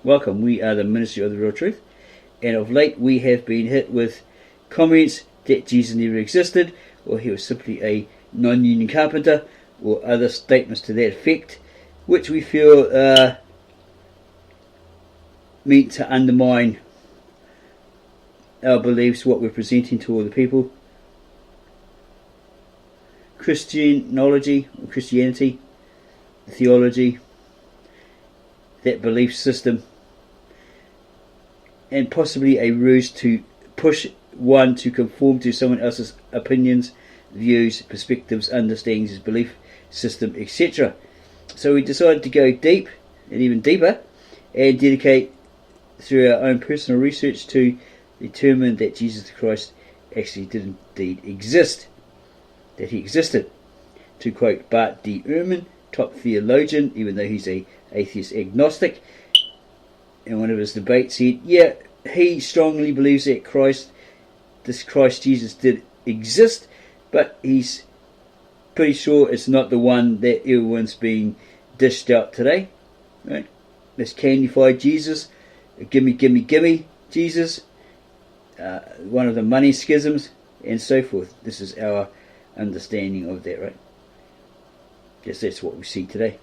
Welcome, we are the Ministry of the Real Truth, and of late we have been hit with comments that Jesus never existed, or he was simply a non-union carpenter, or other statements to that effect, which we feel are meant to undermine our beliefs, what we're presenting to all the people. Christianity, the theology, that belief system, and possibly a ruse to push one to conform to someone else's opinions, views, perspectives, understandings, belief system, etc. So we decided to go deep and even deeper and dedicate through our own personal research to determine that Jesus Christ actually did indeed exist, that he existed. To quote Bart D. Ehrman, top theologian, even though he's a atheist agnostic, in one of his debates said, yeah, he strongly believes that this Christ Jesus did exist, but he's pretty sure it's not the one that everyone's being dished out today, right? This candified Jesus, gimme Jesus, one of the money schisms, and so forth. This is our understanding of that, right? Yes, that's what we see today.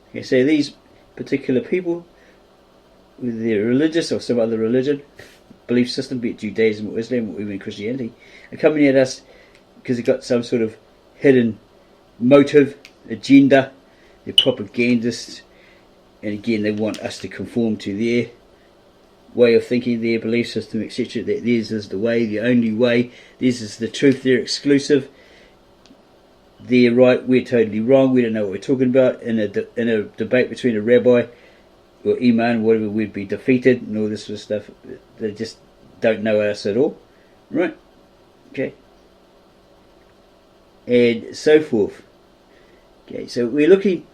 Okay, so these particular people, whether they're religious or some other religion, belief system, be it Judaism or Islam or even Christianity, are coming at us because they've got some sort of hidden motive, agenda. They're propagandists, and again they want us to conform to their way of thinking, their belief system, etc. That theirs is the way, the only way, this is the truth, they're exclusive, they're right, we're totally wrong, we don't know what we're talking about. In a debate between a rabbi or imam, whatever, we'd be defeated and all this sort of stuff. They just don't know us at all, right? Okay, and so forth. Okay, so we're going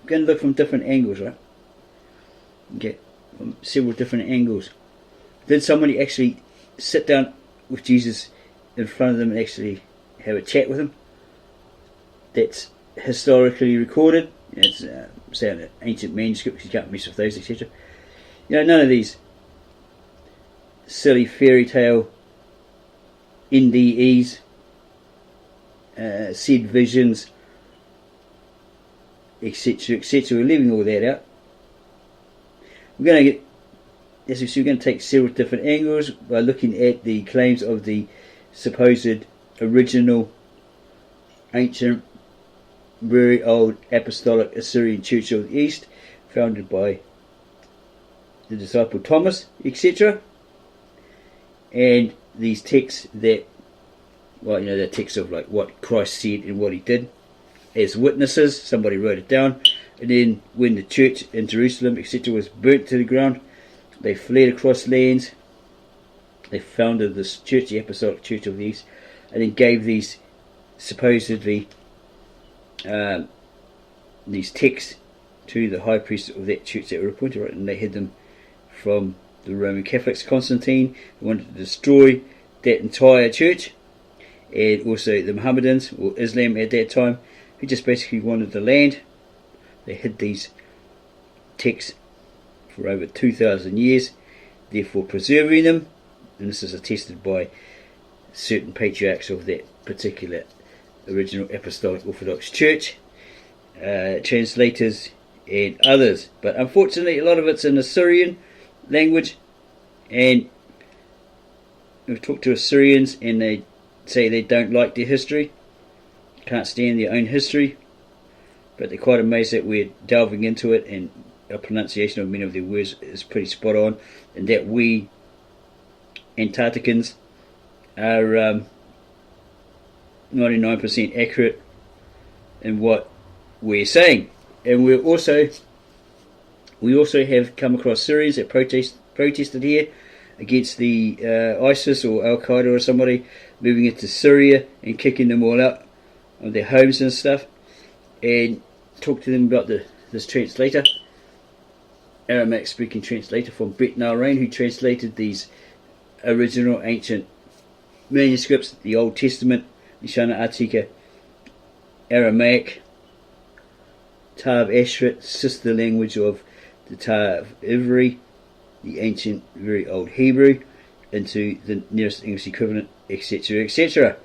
to look from different angles, right? Okay, from several different angles. Did somebody actually sit down with Jesus in front of them and actually have a chat with him? That's historically recorded. It's say in ancient manuscripts, you can't mess with those, etc. You know, none of these silly fairy tale NDEs, said visions, etc., etc. We're leaving all that out. We're going to get, as we see, we're going to take several different angles by looking at the claims of the supposed original, ancient, very old Apostolic Assyrian Church of the East, founded by the disciple Thomas, etc. And these texts that, well, you know, the texts of like what Christ said and what he did as witnesses. Somebody wrote it down, and then when the church in Jerusalem, etc., was burnt to the ground, they fled across lands. They founded this church, the Apostolic Church of the East, and then gave these supposedly these texts to the high priest of that church that were appointed, right? And they hid them from the Roman Catholics. Constantine wanted to destroy that entire church, and also the Mohammedans, or Islam at that time, who just basically wanted the land. They hid these texts for over 2,000 years, therefore preserving them, and this is attested by certain patriarchs of that particular original Apostolic Orthodox Church, translators and others. But unfortunately a lot of it's in Assyrian language, and we've talked to Assyrians and they say they don't like their history, can't stand their own history, but they're quite amazed that we're delving into it, and our pronunciation of many of their words is pretty spot on, and that we Antarcticans are 99% accurate in what we're saying. And we also have come across Syrians that protested here against the ISIS or Al Qaeda or somebody moving into Syria and kicking them all out of their homes and stuff, and talked to them about this translator, Aramaic speaking translator from Bet Narain, who translated these original ancient manuscripts, the Old Testament, Lishana Atika, Aramaic, Tav Ashrit, sister language of the Tav Ivri, the ancient, very old Hebrew, into the nearest English equivalent, etc., etc.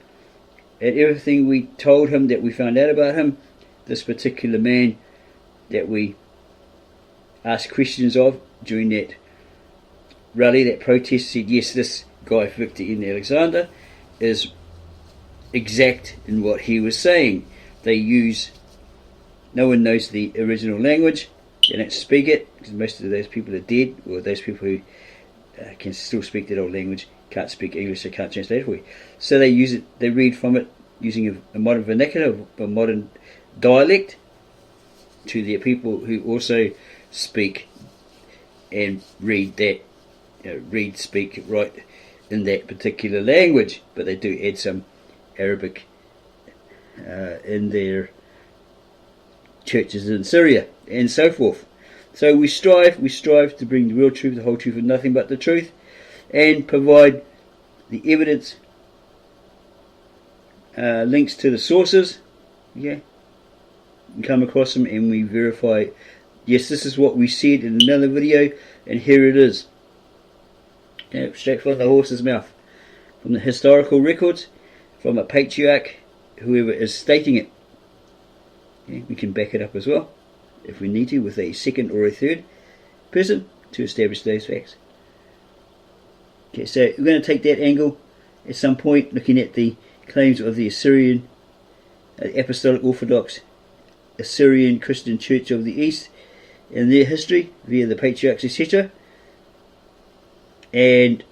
And everything we told him that we found out about him, this particular man that we asked questions of during that rally, that protest, said yes, this guy Victor N. Alexander is exact in what he was saying. They use, no one knows the original language, they don't speak it, because most of those people are dead, or those people who can still speak that old language can't speak English, they can't translate it for you. So they use it, they read from it using a modern vernacular, a modern dialect, to their people who also speak and read that, read, speak, write in that particular language, but they do add some Arabic in their churches in Syria and so forth. So we strive to bring the real truth, the whole truth, and nothing but the truth, and provide the evidence, links to the sources. You come across them and we verify, yes, this is what we said in another video, and here it is. Straight from the horse's mouth, from the historical records, from a patriarch, whoever is stating it. We can back it up as well, if we need to, with a second or a third person to establish those facts. Okay, so we're going to take that angle at some point, looking at the claims of the Assyrian Apostolic Orthodox Assyrian Christian Church of the East and their history via the patriarchs, etc., and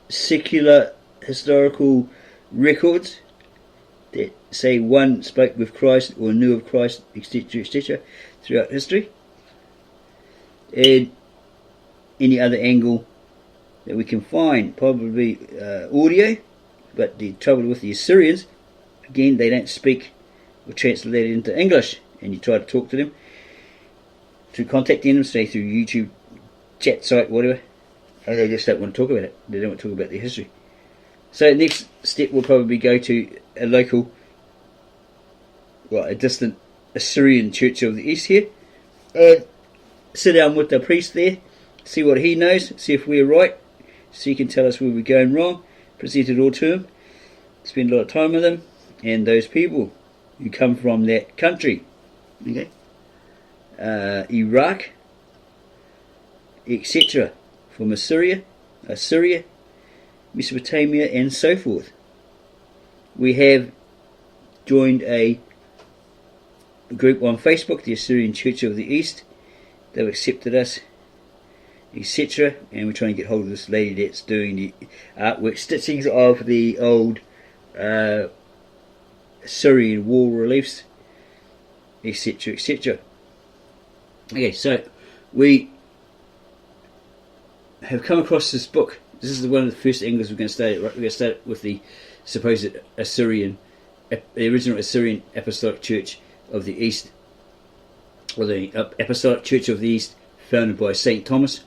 secular historical records that say one spoke with Christ or knew of Christ, etc., etc., throughout history, and any other angle that we can find, probably audio. But the trouble with the Assyrians, again, they don't speak or translate it into English, and you try to talk to them through contacting them, say through YouTube, chat site, whatever, and they just don't want to talk about it. They don't want to talk about their history. So next step will probably go to a local, well, a distant Assyrian Church of the East here, and sit down with the priest there, see what he knows, see if we're right, so he can tell us where we're going wrong, present it all to him, spend a lot of time with him, and those people who come from that country, okay, Iraq, etc., from Assyria, Mesopotamia, and so forth. We have joined a group on Facebook, the Assyrian Church of the East. They've accepted us, etc., and we're trying to get hold of this lady that's doing the artwork, stitchings of the old Assyrian wall reliefs, etc., etc. Okay, so we have come across this book. This is one of the first angles we're going to start. We're going to start with the supposed Assyrian, the original Assyrian Apostolic Church of the East, or the Apostolic Church of the East, founded by St. Thomas,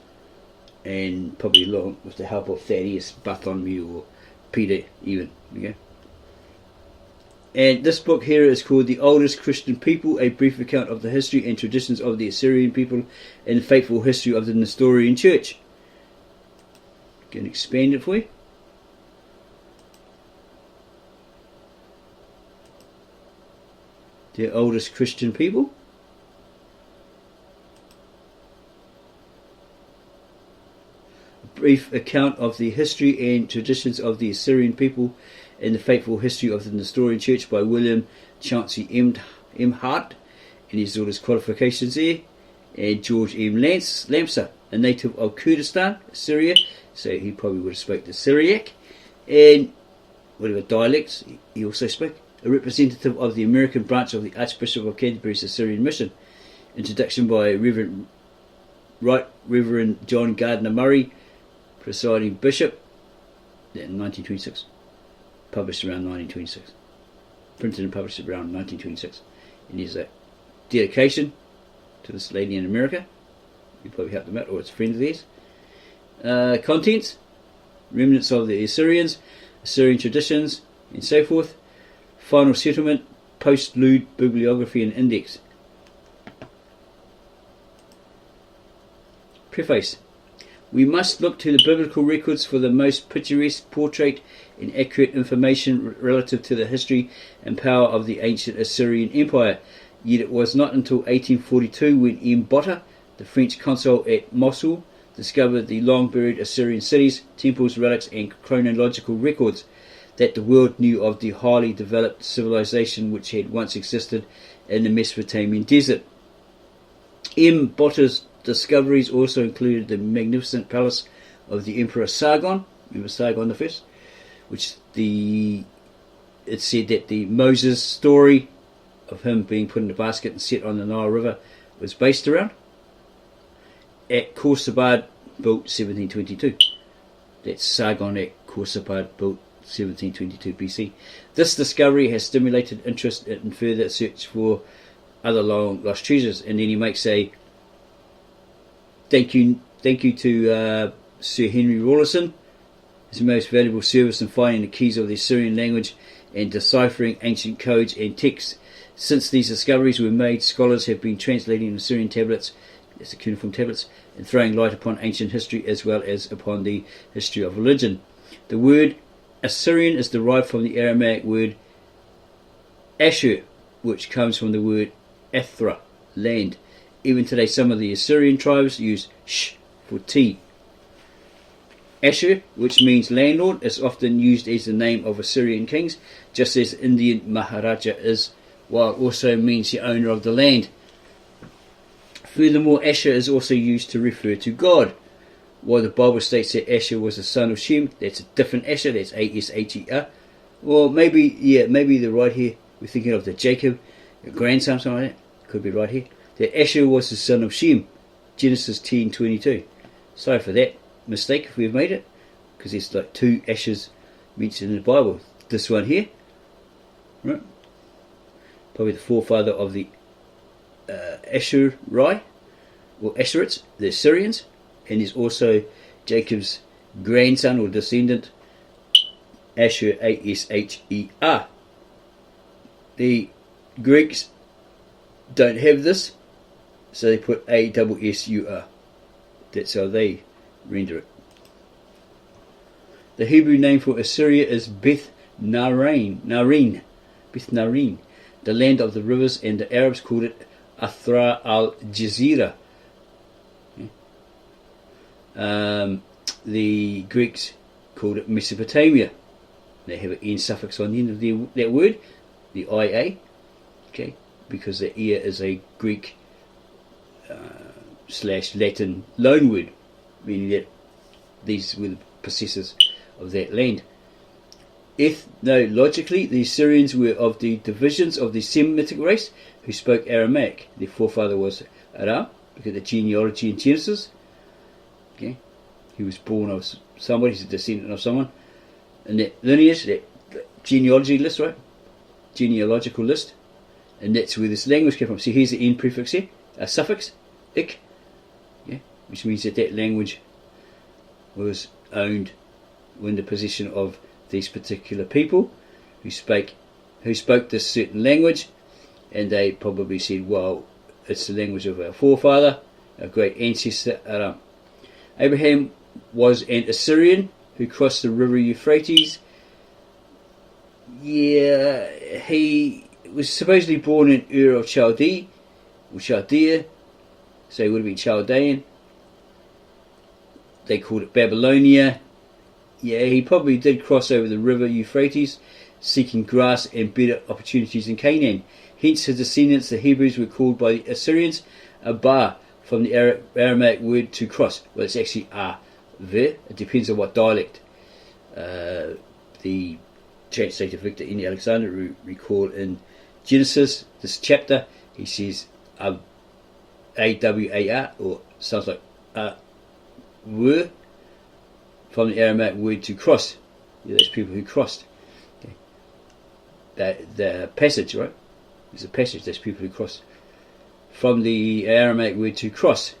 and probably along with the help of Thaddeus, Bartholomew, or Peter even. Okay. And this book here is called The Oldest Christian People, a brief account of the history and traditions of the Assyrian people and the faithful history of the Nestorian Church. Going to expand it for you. The oldest Christian people. A brief account of the history and traditions of the Assyrian people and the faithful history of the Nestorian Church by William Chauncey Emhardt, and he's all his qualifications there, and George M.Lamsa, a native of Kurdistan, Syria, so he probably would have spoken the Syriac, and whatever dialects he also spoke. A representative of the American branch of the Archbishop of Canterbury's Assyrian Mission. Introduction by Reverend John Gardner Murray, presiding bishop, in 1926. Published around 1926. Printed and published around 1926. And here's a dedication to this lady in America. You probably helped them out, or it's a friend of theirs. Contents: remnants of the Assyrians, Assyrian traditions, and so forth. Final settlement, post-Lude bibliography and index. Preface. We must look to the biblical records for the most picturesque portrait and accurate information relative to the history and power of the ancient Assyrian Empire. Yet it was not until 1842 when Emhardt, the French consul at Mosul, discovered the long-buried Assyrian cities, temples, relics and chronological records that the world knew of the highly developed civilization which had once existed in the Mesopotamian desert. Emhardt's discoveries also included the magnificent palace of the Emperor Sargon, remember Sargon the First, which it said that the Moses story of him being put in a basket and set on the Nile River was based around. At Khorsabad, built 1722. That's Sargon at Khorsabad, built 1722 BC. This discovery has stimulated interest in further search for other long lost treasures. And then he makes a thank you to Sir Henry Rawlinson. His most valuable service in finding the keys of the Assyrian language and deciphering ancient codes and texts. Since these discoveries were made, scholars have been translating Assyrian tablets, that's the cuneiform tablets, and throwing light upon ancient history as well as upon the history of religion. The word Assyrian is derived from the Aramaic word Ashur, which comes from the word Athra, land. Even today, some of the Assyrian tribes use sh for t. Ashur, which means landlord, is often used as the name of Assyrian kings, just as Indian Maharaja is, while it also means the owner of the land. Furthermore, Ashur is also used to refer to God. While the Bible states that Ashur was the son of Shem, that's a different Ashur, that's A-S-H-E-R. Or maybe they're right here. We're thinking of the Jacob, the grandson, something like that. Could be right here. That Ashur was the son of Shem. Genesis 10:22. Sorry for that mistake if we've made it, because there's like two Ashurs mentioned in the Bible. This one here, right? Probably the forefather of the Ashurai, or Ashurites, the Assyrians, and there's also Jacob's grandson or descendant, Ashur, A-S-H-E-R. The Greeks don't have this, so they put A-S-S-U-R. That's how they render it. The Hebrew name for Assyria is Beth Narine, the land of the rivers, and the Arabs called it Athra al-Jazira. The Greeks called it Mesopotamia. They have an N suffix on the end of that word, the IA, okay, because the ear is a Greek / Latin loan word, meaning that these were the possessors of that land. Ethnologically, the Assyrians were of the divisions of the Semitic race who spoke Aramaic. Their forefather was Aram. Look at the genealogy in Genesis. Okay, he was born of somebody, he's a descendant of someone. And that lineage, that genealogy list, right? Genealogical list. And that's where this language came from. See, here's the N prefix here, a suffix, ik, yeah, which means that language was owned in the possession of these particular people who spoke this certain language, and they probably said, well, it's the language of our forefather, our great ancestor Aram. Abraham was an Assyrian who crossed the river Euphrates. Yeah, he was supposedly born in Ur of Chaldea, so he would have been Chaldean. They called it Babylonia. Yeah, he probably did cross over the river Euphrates, seeking grass and better opportunities in Canaan. Hence his descendants, the Hebrews, were called by the Assyrians Abar, from the Aramaic word to cross. Well, it's actually Ver. It depends on what dialect. The translator Victor N. Alexander recalled in Genesis, this chapter, he says A-W-A-R, or sounds like were, from the Aramaic word to cross. Yeah, that's people who crossed. Okay. The passage, right? There's a passage, that's people who crossed. From the Aramaic word to cross.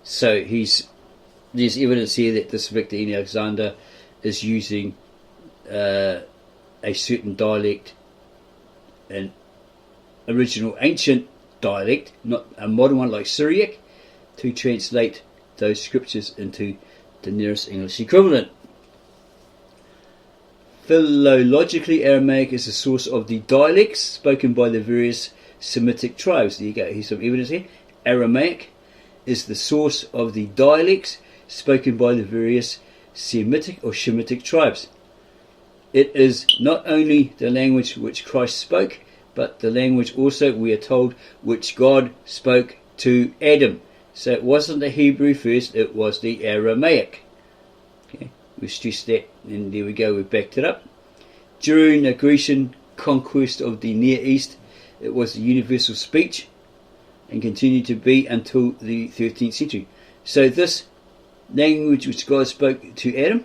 So there's evidence here that this Victor N. Alexander is using a certain dialect, an original ancient dialect, not a modern one like Syriac, to translate those scriptures into the nearest English equivalent. Philologically, Aramaic is the source of the dialects spoken by the various Semitic tribes. There you go, here's some evidence here. Aramaic is the source of the dialects spoken by the various Semitic or Shemitic tribes. It is not only the language which Christ spoke, but the language also, we are told, which God spoke to Adam. So it wasn't the Hebrew first, it was the Aramaic. Okay, we stressed that, and there we go, we backed it up. During the Grecian conquest of the Near East, it was the universal speech, and continued to be until the 13th century. So this language which God spoke to Adam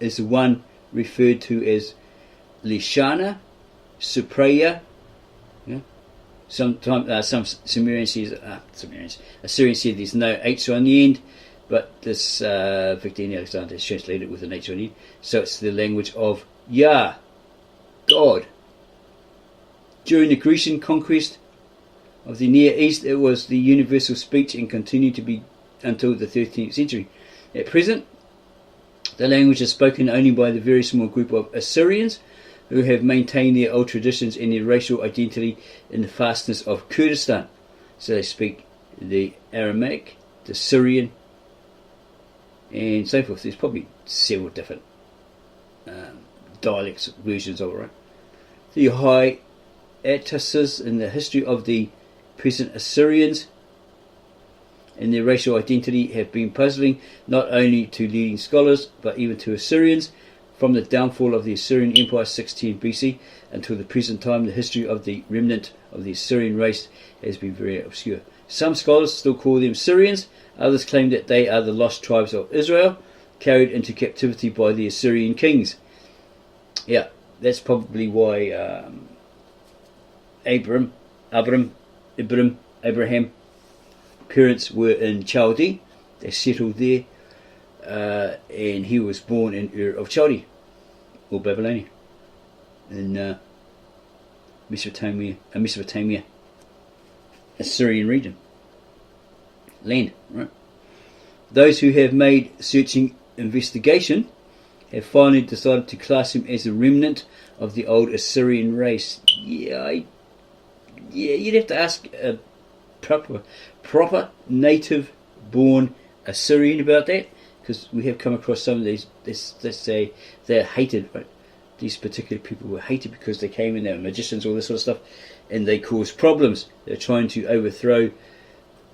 is the one referred to as Lishana, Supriya. Yeah. Sometimes some Assyrians said there's no H on the end, but this Victor Alexander has translated it with an H on the end. So it's the language of Yah, God. During the Grecian conquest of the Near East, it was the universal speech and continued to be until the 13th century. At present, the language is spoken only by the very small group of Assyrians who have maintained their old traditions and their racial identity in the fastness of Kurdistan. So they speak the Aramaic, the Syrian, and so forth. There's probably several different dialects, versions of it, right? The hiatuses in the history of the present Assyrians and their racial identity have been puzzling not only to leading scholars but even to Assyrians. From the downfall of the Assyrian Empire 610 BC until the present time, the history of the remnant of the Assyrian race has been very obscure. Some scholars still call them Syrians, others claim that they are the lost tribes of Israel, carried into captivity by the Assyrian kings. Yeah, that's probably why Abraham parents were in Chaldee. They settled there, and he was born in Ur of Chaldee, or Babylonia, in Mesopotamia, Assyrian region, land, right? Those who have made searching investigation have finally decided to class him as a remnant of the old Assyrian race. Yeah, you'd have to ask a proper native-born Assyrian about that, because we have come across some of these. Let's say they're hated, right? These particular people were hated because they came in, they were magicians, all this sort of stuff, and they caused problems. They're trying to overthrow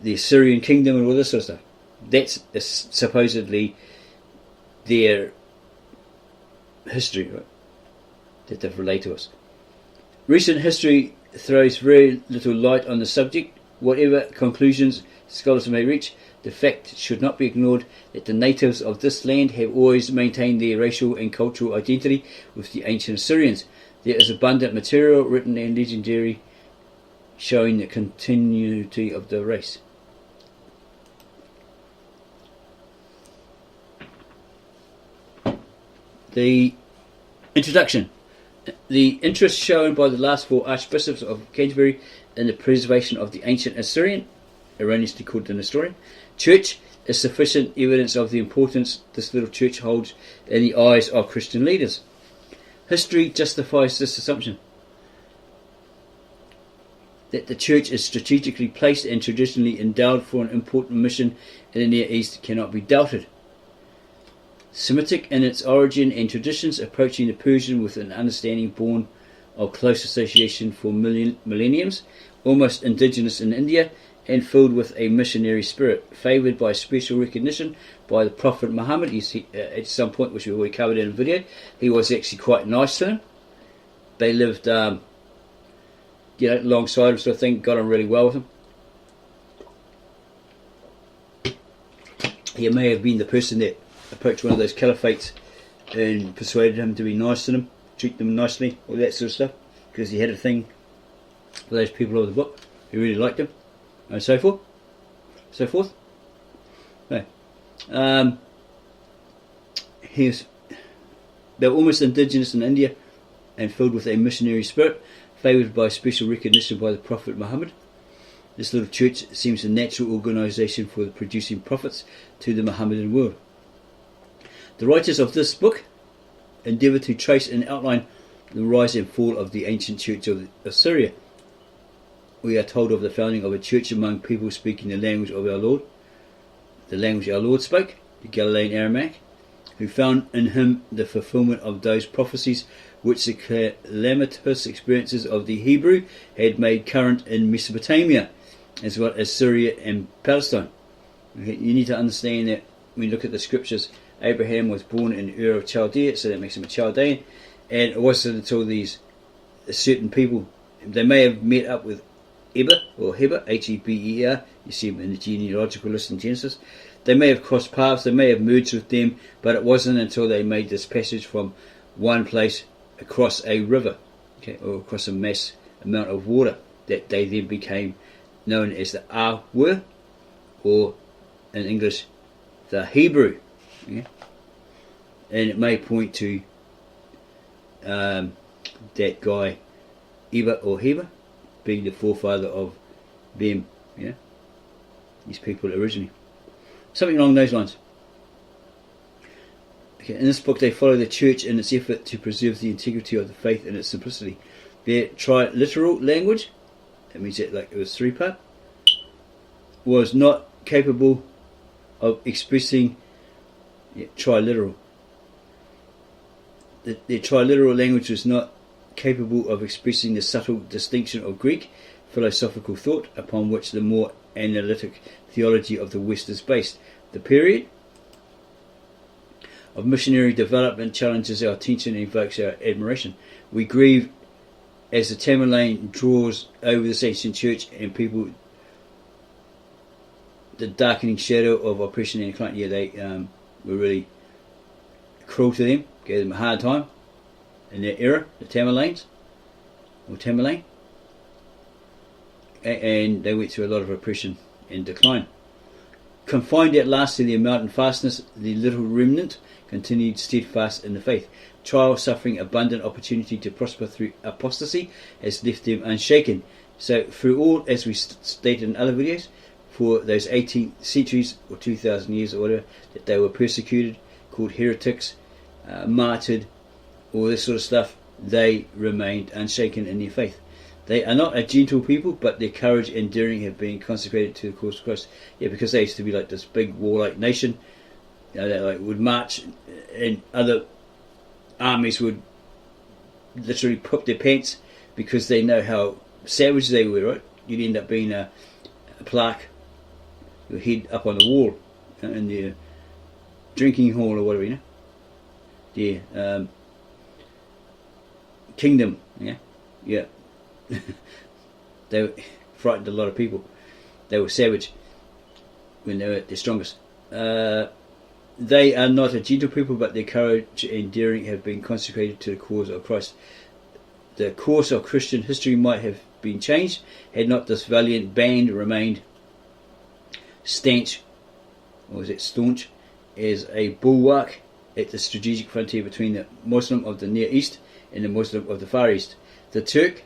the Assyrian kingdom and all this sort of stuff. That's supposedly their history, right, that they've relayed to us. Recent history throws very little light on the subject. Whatever conclusions scholars may reach, the fact should not be ignored that the natives of this land have always maintained their racial and cultural identity with the ancient Assyrians. There is abundant material, written and legendary, showing the continuity of the race. The introduction. The interest shown by the last four archbishops of Canterbury in the preservation of the ancient Assyrian, erroneously called the Nestorian Church, is sufficient evidence of the importance this little church holds in the eyes of Christian leaders. History justifies this assumption, that the church is strategically placed and traditionally endowed for an important mission in the Near East cannot be doubted. Semitic in its origin and traditions, approaching the Persian with an understanding born of close association for millenniums, almost indigenous in India, and filled with a missionary spirit, favoured by special recognition by the Prophet Muhammad. At some point, which we already covered in a video, he was actually quite nice to them. They lived, alongside him, sort of thing, got on really well with him. He may have been the person that approached one of those caliphates and persuaded him to be nice to them, treat them nicely, all that sort of stuff, because he had a thing for those people of the book who really liked him, and so forth. No. They were almost indigenous in India and filled with a missionary spirit, favoured by special recognition by the Prophet Muhammad. This little church seems a natural organisation for producing prophets to the Mohammedan world. The writers of this book endeavour to trace and outline the rise and fall of the ancient church of Assyria. We are told of the founding of a church among people speaking the language of our Lord, the language our Lord spoke, the Galilean Aramaic, who found in him the fulfilment of those prophecies which the calamitous experiences of the Hebrew had made current in Mesopotamia, as well as Syria and Palestine. Okay, you need to understand that when you look at the scriptures, Abraham was born in Ur of Chaldea, so that makes him a Chaldean, and it wasn't until these certain people, they may have met up with Heber, or Heber, Heber, you see him in the genealogical list in Genesis. They may have crossed paths, they may have merged with them, but it wasn't until they made this passage from one place across a river, okay, or across a mass amount of water, that they then became known as the Awer, or in English, the Hebrew. Okay? And it may point to that guy, Heber or Heber, being the forefather of them, these people originally. Something along those lines. Okay, in this book they follow the church in its effort to preserve the integrity of the faith and its simplicity. Their triliteral language, that means that like it was three-part, was not capable of expressing triliteral. Their triliteral language was not capable of expressing the subtle distinction of Greek philosophical thought upon which the more analytic theology of the West is based. The period of missionary development challenges our attention and evokes our admiration. We grieve as the Tamerlane draws over this ancient church and people the darkening shadow of oppression and decline. They were really cruel to them, gave them a hard time in their era, the Tamerlanes, or Tamerlane, and they went through a lot of oppression and decline. Confined at last to their mountain fastness, the little remnant continued steadfast in the faith. Trial, suffering, abundant opportunity to prosper through apostasy has left them unshaken. So through all, as we stated in other videos, for those 18 centuries or 2,000 years or whatever, that they were persecuted, called heretics, martyred, all this sort of stuff, they remained unshaken in their faith. They are not a gentle people, but their courage and daring have been consecrated to the cause of Christ. Yeah, because they used to be like this big warlike nation, that like would march, and other armies would literally poop their pants because they know how savage they were. Right? You'd end up being a plaque, your head up on the wall in the drinking hall or whatever, their kingdom. Yeah. They frightened a lot of people. They were savage when they were at their strongest. They are not a gentle people, but their courage and daring have been consecrated to the cause of Christ. The course of Christian history might have been changed had not this valiant band remained staunch as a bulwark at the strategic frontier between the Muslim of the Near East and the Muslim of the Far East. The Turk,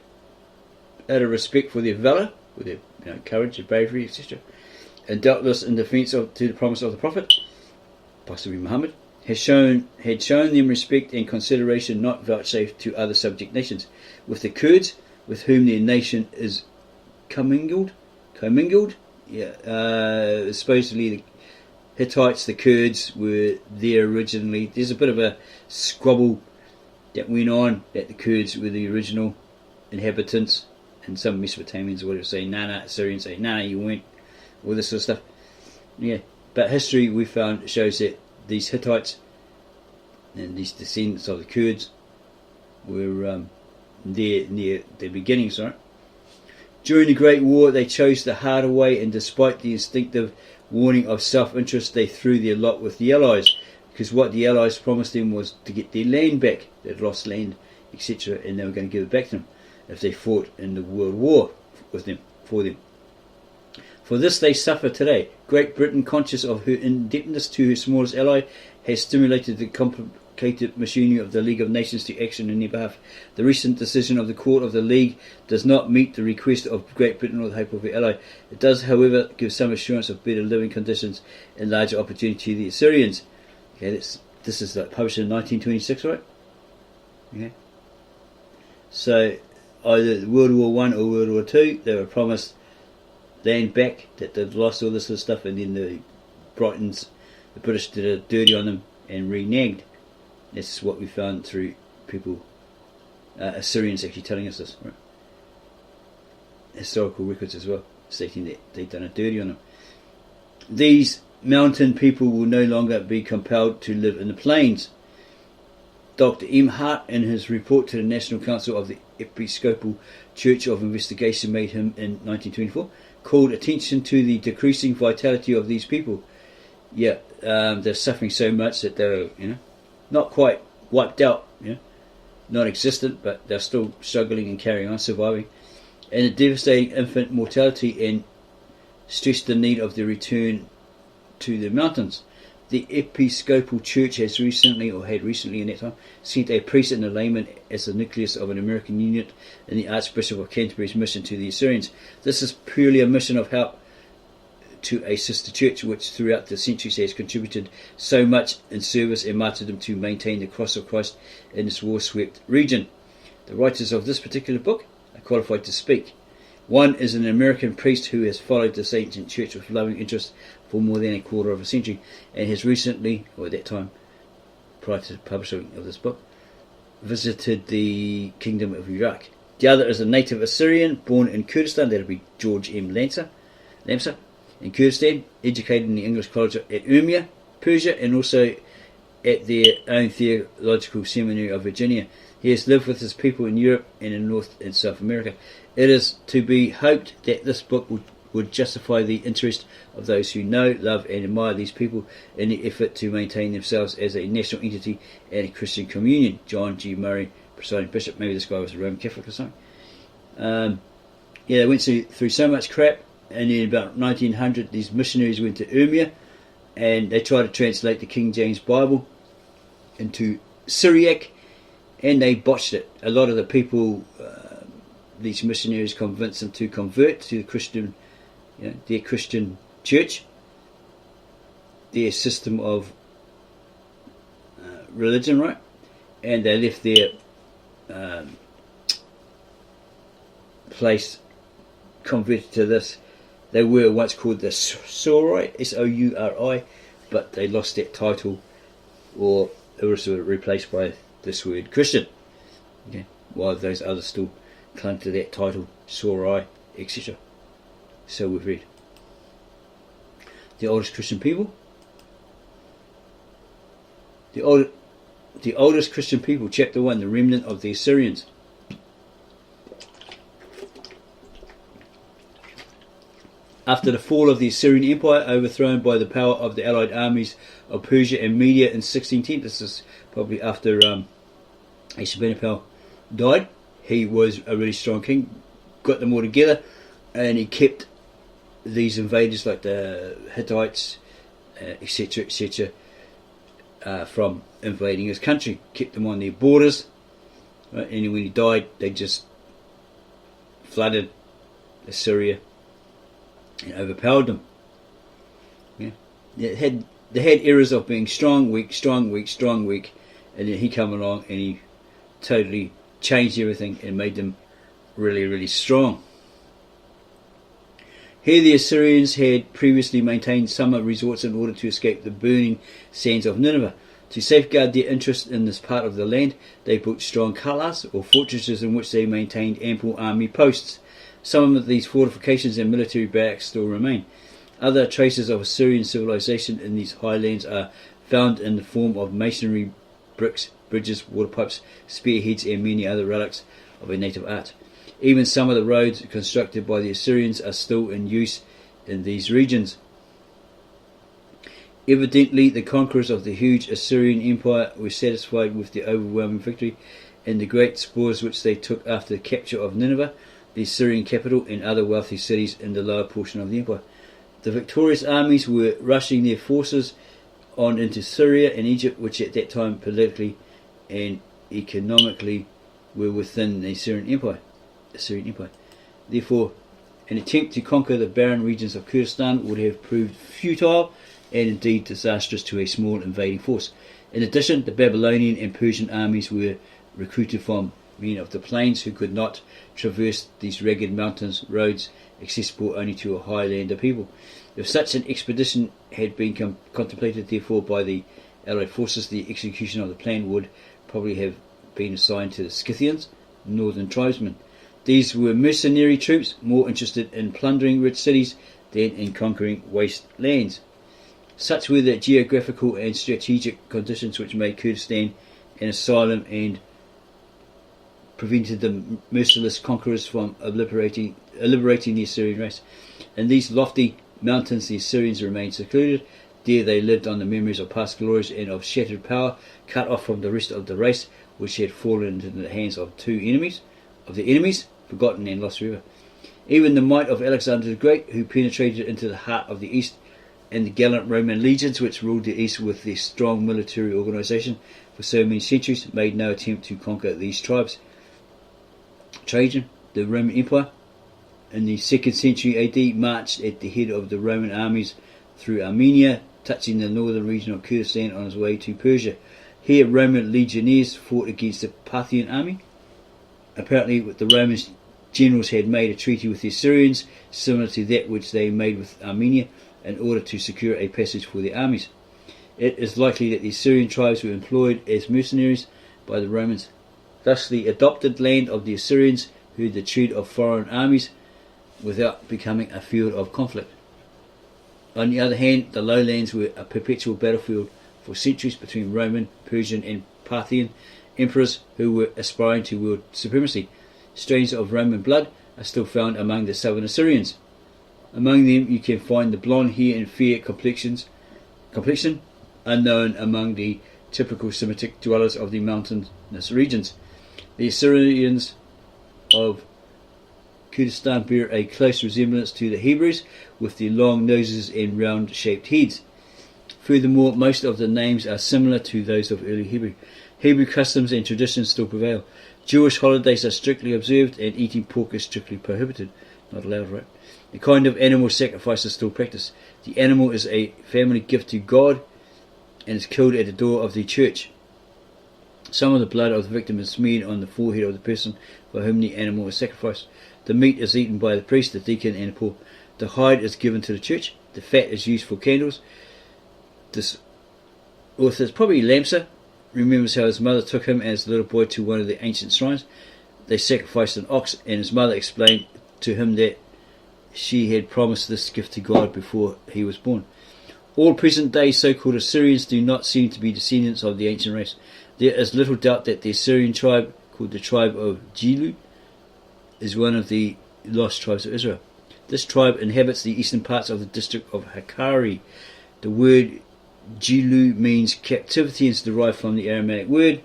out of respect for their valour, for their courage and bravery, etc., and doubtless in defence to the promise of the Prophet, possibly Muhammad, had shown them respect and consideration not vouchsafed to other subject nations. With the Kurds, with whom their nation is commingled, supposedly the Hittites, the Kurds, were there originally. There's a bit of a squabble that went on that the Kurds were the original inhabitants, and some Mesopotamians or whatever say, nah, Assyrians say, nah, you weren't, all this sort of stuff. Yeah, but history we found shows that these Hittites and these descendants of the Kurds were there near their beginnings, right? During the Great War, they chose the harder way, and despite the instinctive warning of self-interest, they threw their lot with the Allies, because what the Allies promised them was to get their land back. They'd lost land, etc., and they were going to give it back to them if they fought in the World War with them, for them. For this they suffer today. Great Britain, conscious of her indebtedness to her smallest ally, has stimulated the sophisticated machinery of the League of Nations to action in their behalf. The recent decision of the Court of the League does not meet the request of Great Britain or the hope of the ally. It does, however, give some assurance of better living conditions and larger opportunity to the Assyrians. Okay, this is published in 1926, right? Okay. So either World War One or World War Two, they were promised land back, that they'd lost all this sort of stuff, and then the British did a dirty on them and reneged. This is what we found through people, Assyrians actually telling us this, right? Historical records as well, stating that they'd done a dirty on them. These mountain people will no longer be compelled to live in the plains. Dr. Emhardt, in his report to the National Council of the Episcopal Church of Investigation made him in 1924, called attention to the decreasing vitality of these people. Yeah, they're suffering so much that they're, not quite wiped out, non-existent, but they're still struggling and carrying on, surviving. And the devastating infant mortality, and stressed the need of the return to the mountains. The Episcopal Church had recently in that time, sent a priest and a layman as the nucleus of an American unit in the Archbishop of Canterbury's mission to the Assyrians. This is purely a mission of help to a sister church which throughout the centuries has contributed so much in service and martyrdom to maintain the cross of Christ in this war-swept region. The writers of this particular book are qualified to speak. One is an American priest who has followed this ancient church with loving interest for more than a quarter of a century, and has recently, or at that time, prior to the publishing of this book, visited the Kingdom of Iraq. The other is a native Assyrian born in Kurdistan, that would be George M.Lamsa, in Kurdistan, educated in the English College at Urmia, Persia, and also at their own theological seminary of Virginia. He has lived with his people in Europe and in North and South America. It is to be hoped that this book would justify the interest of those who know, love and admire these people in the effort to maintain themselves as a national entity and a Christian communion. John G. Murray, presiding bishop. Maybe this guy was a Roman Catholic or something. They went through so much crap, and in about 1900 these missionaries went to Urmia and they tried to translate the King James Bible into Syriac, and they botched it. A lot of the people, these missionaries convinced them to convert to the Christian, their Christian church, their system of religion, right? And they left their place converted to this. They were once called the Souri, S-O-U-R-I, but they lost that title, or it was replaced by this word Christian. Okay, while those others still clung to that title, Souri, etc. So we've read. The oldest Christian people. The oldest Christian people, chapter 1, the remnant of the Assyrians. After the fall of the Assyrian Empire, overthrown by the power of the allied armies of Persia and Media in 1610, this is probably after Ashurbanipal died. He was a really strong king, got them all together, and he kept these invaders like the Hittites, etc., from invading his country, kept them on their borders, right? And when he died, they just flooded Assyria and overpowered them. They had eras of being strong, weak, and then he came along and he totally changed everything and made them really, really strong. Here the Assyrians had previously maintained summer resorts in order to escape the burning sands of Nineveh. To safeguard their interest in this part of the land, they built strong kalas, or fortresses, in which they maintained ample army posts. Some of these fortifications and military barracks still remain. Other traces of Assyrian civilization in these highlands are found in the form of masonry, bricks, bridges, water pipes, spearheads, and many other relics of a native art. Even some of the roads constructed by the Assyrians are still in use in these regions. Evidently, the conquerors of the huge Assyrian Empire were satisfied with the overwhelming victory and the great spoils which they took after the capture of Nineveh, the Assyrian capital, and other wealthy cities in the lower portion of the empire. The victorious armies were rushing their forces on into Syria and Egypt, which at that time politically and economically were within the Assyrian Empire. Therefore, an attempt to conquer the barren regions of Kurdistan would have proved futile and indeed disastrous to a small invading force. In addition, the Babylonian and Persian armies were recruited from men of the plains who could not traverse these ragged mountains roads accessible only to a highlander people. If such an expedition had been contemplated, therefore, by the Allied forces, the execution of the plan would probably have been assigned to the Scythians, northern tribesmen. These were mercenary troops, more interested in plundering rich cities than in conquering waste lands. Such were the geographical and strategic conditions which made Kurdistan an asylum and prevented the merciless conquerors from liberating the Assyrian race. In these lofty mountains the Assyrians remained secluded. There they lived on the memories of past glories and of shattered power, cut off from the rest of the race, which had fallen into the hands of the enemies, forgotten and lost forever. Even the might of Alexander the Great, who penetrated into the heart of the East, and the gallant Roman legions which ruled the East with their strong military organisation for so many centuries, made no attempt to conquer these tribes. Trajan, the Roman Emperor, in the 2nd century AD, marched at the head of the Roman armies through Armenia, touching the northern region of Kurdistan on his way to Persia. Here Roman legionaries fought against the Parthian army. Apparently the Roman generals had made a treaty with the Assyrians, similar to that which they made with Armenia, in order to secure a passage for their armies. It is likely that the Assyrian tribes were employed as mercenaries by the Romans. Thus the adopted land of the Assyrians heard the tread of foreign armies without becoming a field of conflict. On the other hand, the lowlands were a perpetual battlefield for centuries between Roman, Persian and Parthian emperors who were aspiring to world supremacy. Strains of Roman blood are still found among the southern Assyrians. Among them you can find the blonde hair and fair complexion, unknown among the typical Semitic dwellers of the mountainous regions. The Assyrians of Kurdistan bear a close resemblance to the Hebrews, with their long noses and round-shaped heads. Furthermore, most of the names are similar to those of early Hebrew. Hebrew customs and traditions still prevail. Jewish holidays are strictly observed, and eating pork is strictly prohibited. Not allowed, right? The kind of animal sacrifice is still practiced. The animal is a family gift to God and is killed at the door of the church. Some of the blood of the victim is smeared on the forehead of the person for whom the animal is sacrificed. The meat is eaten by the priest, the deacon and the poor. The hide is given to the church. The fat is used for candles. This author, probably Lamsa, remembers how his mother took him as a little boy to one of the ancient shrines. They sacrificed an ox, and his mother explained to him that she had promised this gift to God before he was born. All present-day so-called Assyrians do not seem to be descendants of the ancient race. There is little doubt that the Assyrian tribe, called the tribe of Jilu, is one of the lost tribes of Israel. This tribe inhabits the eastern parts of the district of Hakkari. The word Jilu means captivity and is derived from the Aramaic word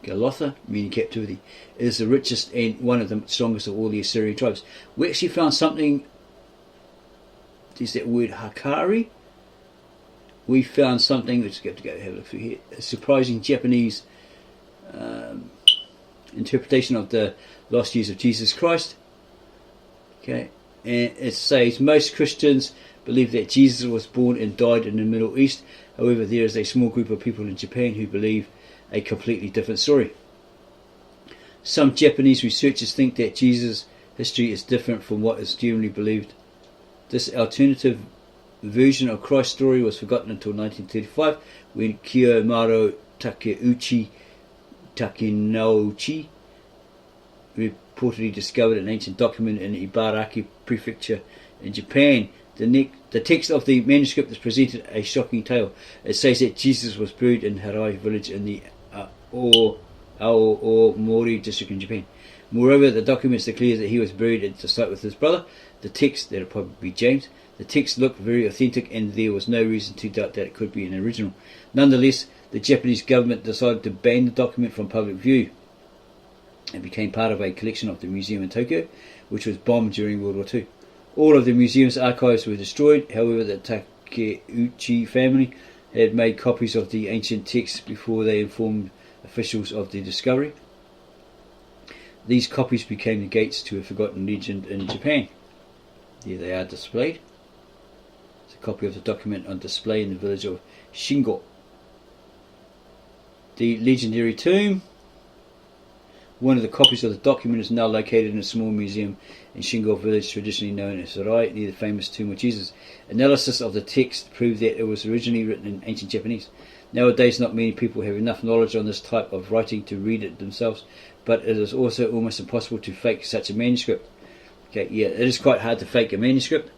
Galotha, meaning captivity. It is the richest and one of the strongest of all the Assyrian tribes. We actually found something, is that word Hakkari? We found something, let's have to go have a look through here, a surprising Japanese interpretation of the lost years of Jesus Christ. Okay, and it says most Christians believe that Jesus was born and died in the Middle East. However, there is a small group of people in Japan who believe a completely different story. Some Japanese researchers think that Jesus' history is different from what is generally believed. This alternative version of Christ's story was forgotten until 1935, when Kiyomaru Takenouchi reportedly discovered an ancient document in Ibaraki Prefecture in Japan. The text of the manuscript is presented a shocking tale. It says that Jesus was buried in Harai village in the Aomori district in Japan. Moreover, the documents declare that he was buried at the site with his brother. The text, that would probably be James, the text looked very authentic, and there was no reason to doubt that it could be an original. Nonetheless, the Japanese government decided to ban the document from public view. and became part of a collection of the museum in Tokyo, which was bombed during World War II. All of the museum's archives were destroyed. However, the Takeuchi family had made copies of the ancient texts before they informed officials of the discovery. These copies became the gates to a forgotten legend in Japan. Here they are displayed. It's a copy of the document on display in the village of Shingo. The legendary tomb. One of the copies of the document is now located in a small museum in Shingo village, traditionally known as Sarai, near the famous tomb of Jesus. Analysis of the text proved that it was originally written in ancient Japanese. Nowadays, not many people have enough knowledge on this type of writing to read it themselves, but it is also almost impossible to fake such a manuscript. Okay, yeah, it is quite hard to fake a manuscript,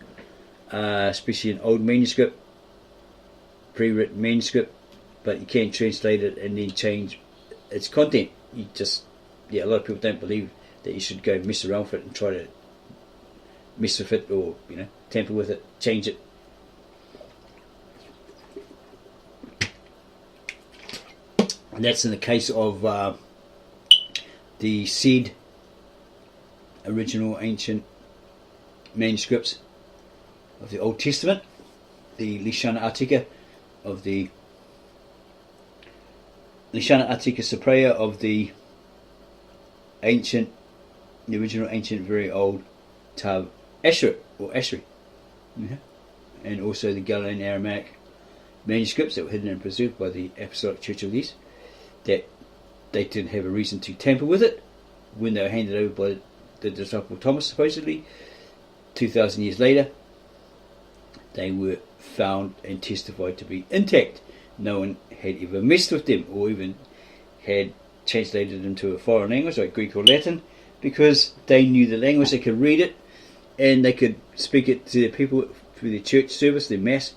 especially an old manuscript, pre-written manuscript, but you can translate it and then change its content. A lot of people don't believe that you should go mess around with it and try to mess with it or, tamper with it, change it. And that's in the case of the said original ancient manuscripts of the Old Testament, the Lishana Artika of the Lishana Artika Sapreya of the original ancient, very old Tav Asher or Ashri, and also the Galilean Aramaic manuscripts that were hidden and preserved by the Apostolic Church of the East, that they didn't have a reason to tamper with it when they were handed over by the disciple Thomas, supposedly 2,000 years later. They were found and testified to be intact. No one had ever messed with them or even had translated into a foreign language like Greek or Latin, because they knew the language, they could read it and they could speak it to their people through their church service, their mass,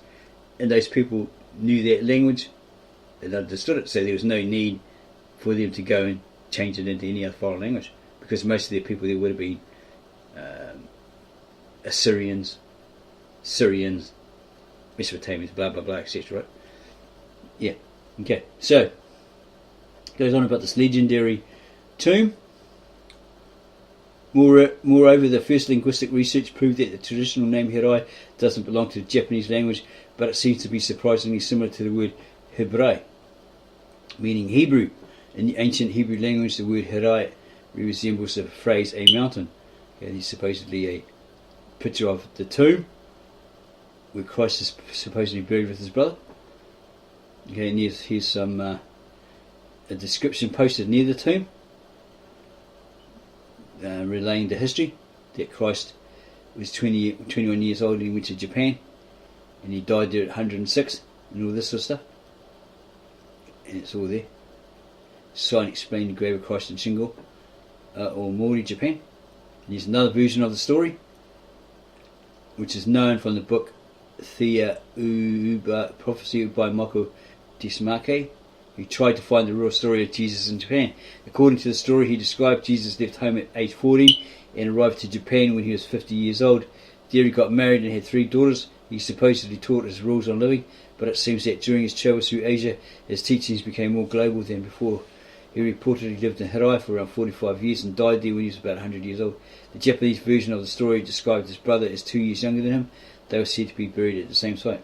and those people knew that language and understood it, so there was no need for them to go and change it into any other foreign language, because most of their people there would have been Assyrians, Syrians, Mesopotamians, blah blah blah, etc. Right? Yeah. Okay. So goes on about this legendary tomb. Moreover, the first linguistic research proved that the traditional name Hirai doesn't belong to the Japanese language, but it seems to be surprisingly similar to the word Hebrei, meaning Hebrew. In the ancient Hebrew language, the word Hirai resembles the phrase a mountain. Okay, there's supposedly a picture of the tomb where Christ is supposedly buried with his brother. Okay, and here's some a description posted near the tomb, relaying the history that Christ was 21 years old and he went to Japan and he died there at 106 and all this sort of stuff, and it's all there. Sign explained the grave of Christ in Shingo or Mori, Japan. And there's another version of the story which is known from the book Thea Uba Prophecy by Mako Desmake, who tried to find the real story of Jesus in Japan. According to the story, he described Jesus left home at age 14 and arrived to Japan when he was 50 years old. There he got married and had 3 daughters. He supposedly taught his rules on living, but it seems that during his travels through Asia, his teachings became more global than before. He reportedly lived in Hirai for around 45 years and died there when he was about 100 years old. The Japanese version of the story described his brother as 2 years younger than him. They were said to be buried at the same site.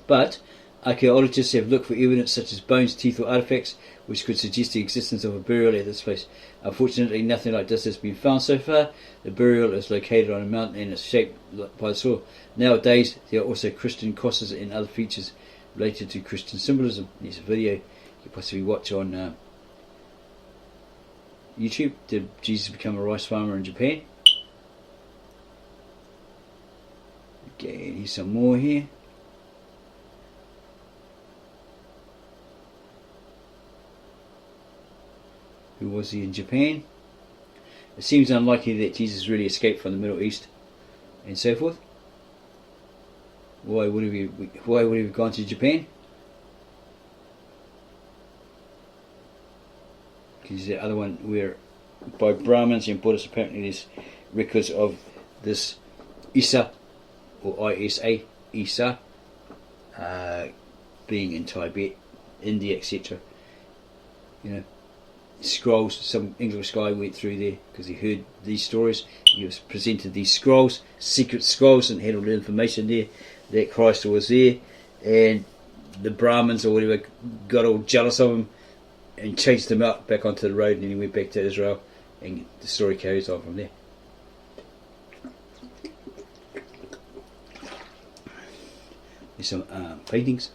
But archaeologists have looked for evidence such as bones, teeth or artifacts which could suggest the existence of a burial at this place. Unfortunately, nothing like this has been found so far. The burial is located on a mountain and is shaped by the soil. Nowadays, there are also Christian crosses and other features related to Christian symbolism. There's a video you can possibly watch on YouTube. Did Jesus become a rice farmer in Japan? Okay, here's some more here. Who was he in Japan? It seems unlikely that Jesus really escaped from the Middle East and so forth. Why would he have gone to Japan? Because the other one where by Brahmins and Buddhists, apparently there's records of this Isa or ISA, Isa, being in Tibet, India, etc. scrolls. Some English guy went through there because he heard these stories. He was presented these scrolls, secret scrolls, and had all the information there that Christ was there. And the Brahmins or whatever got all jealous of him and chased him out back onto the road, and then he went back to Israel, and the story carries on from there. There's some paintings.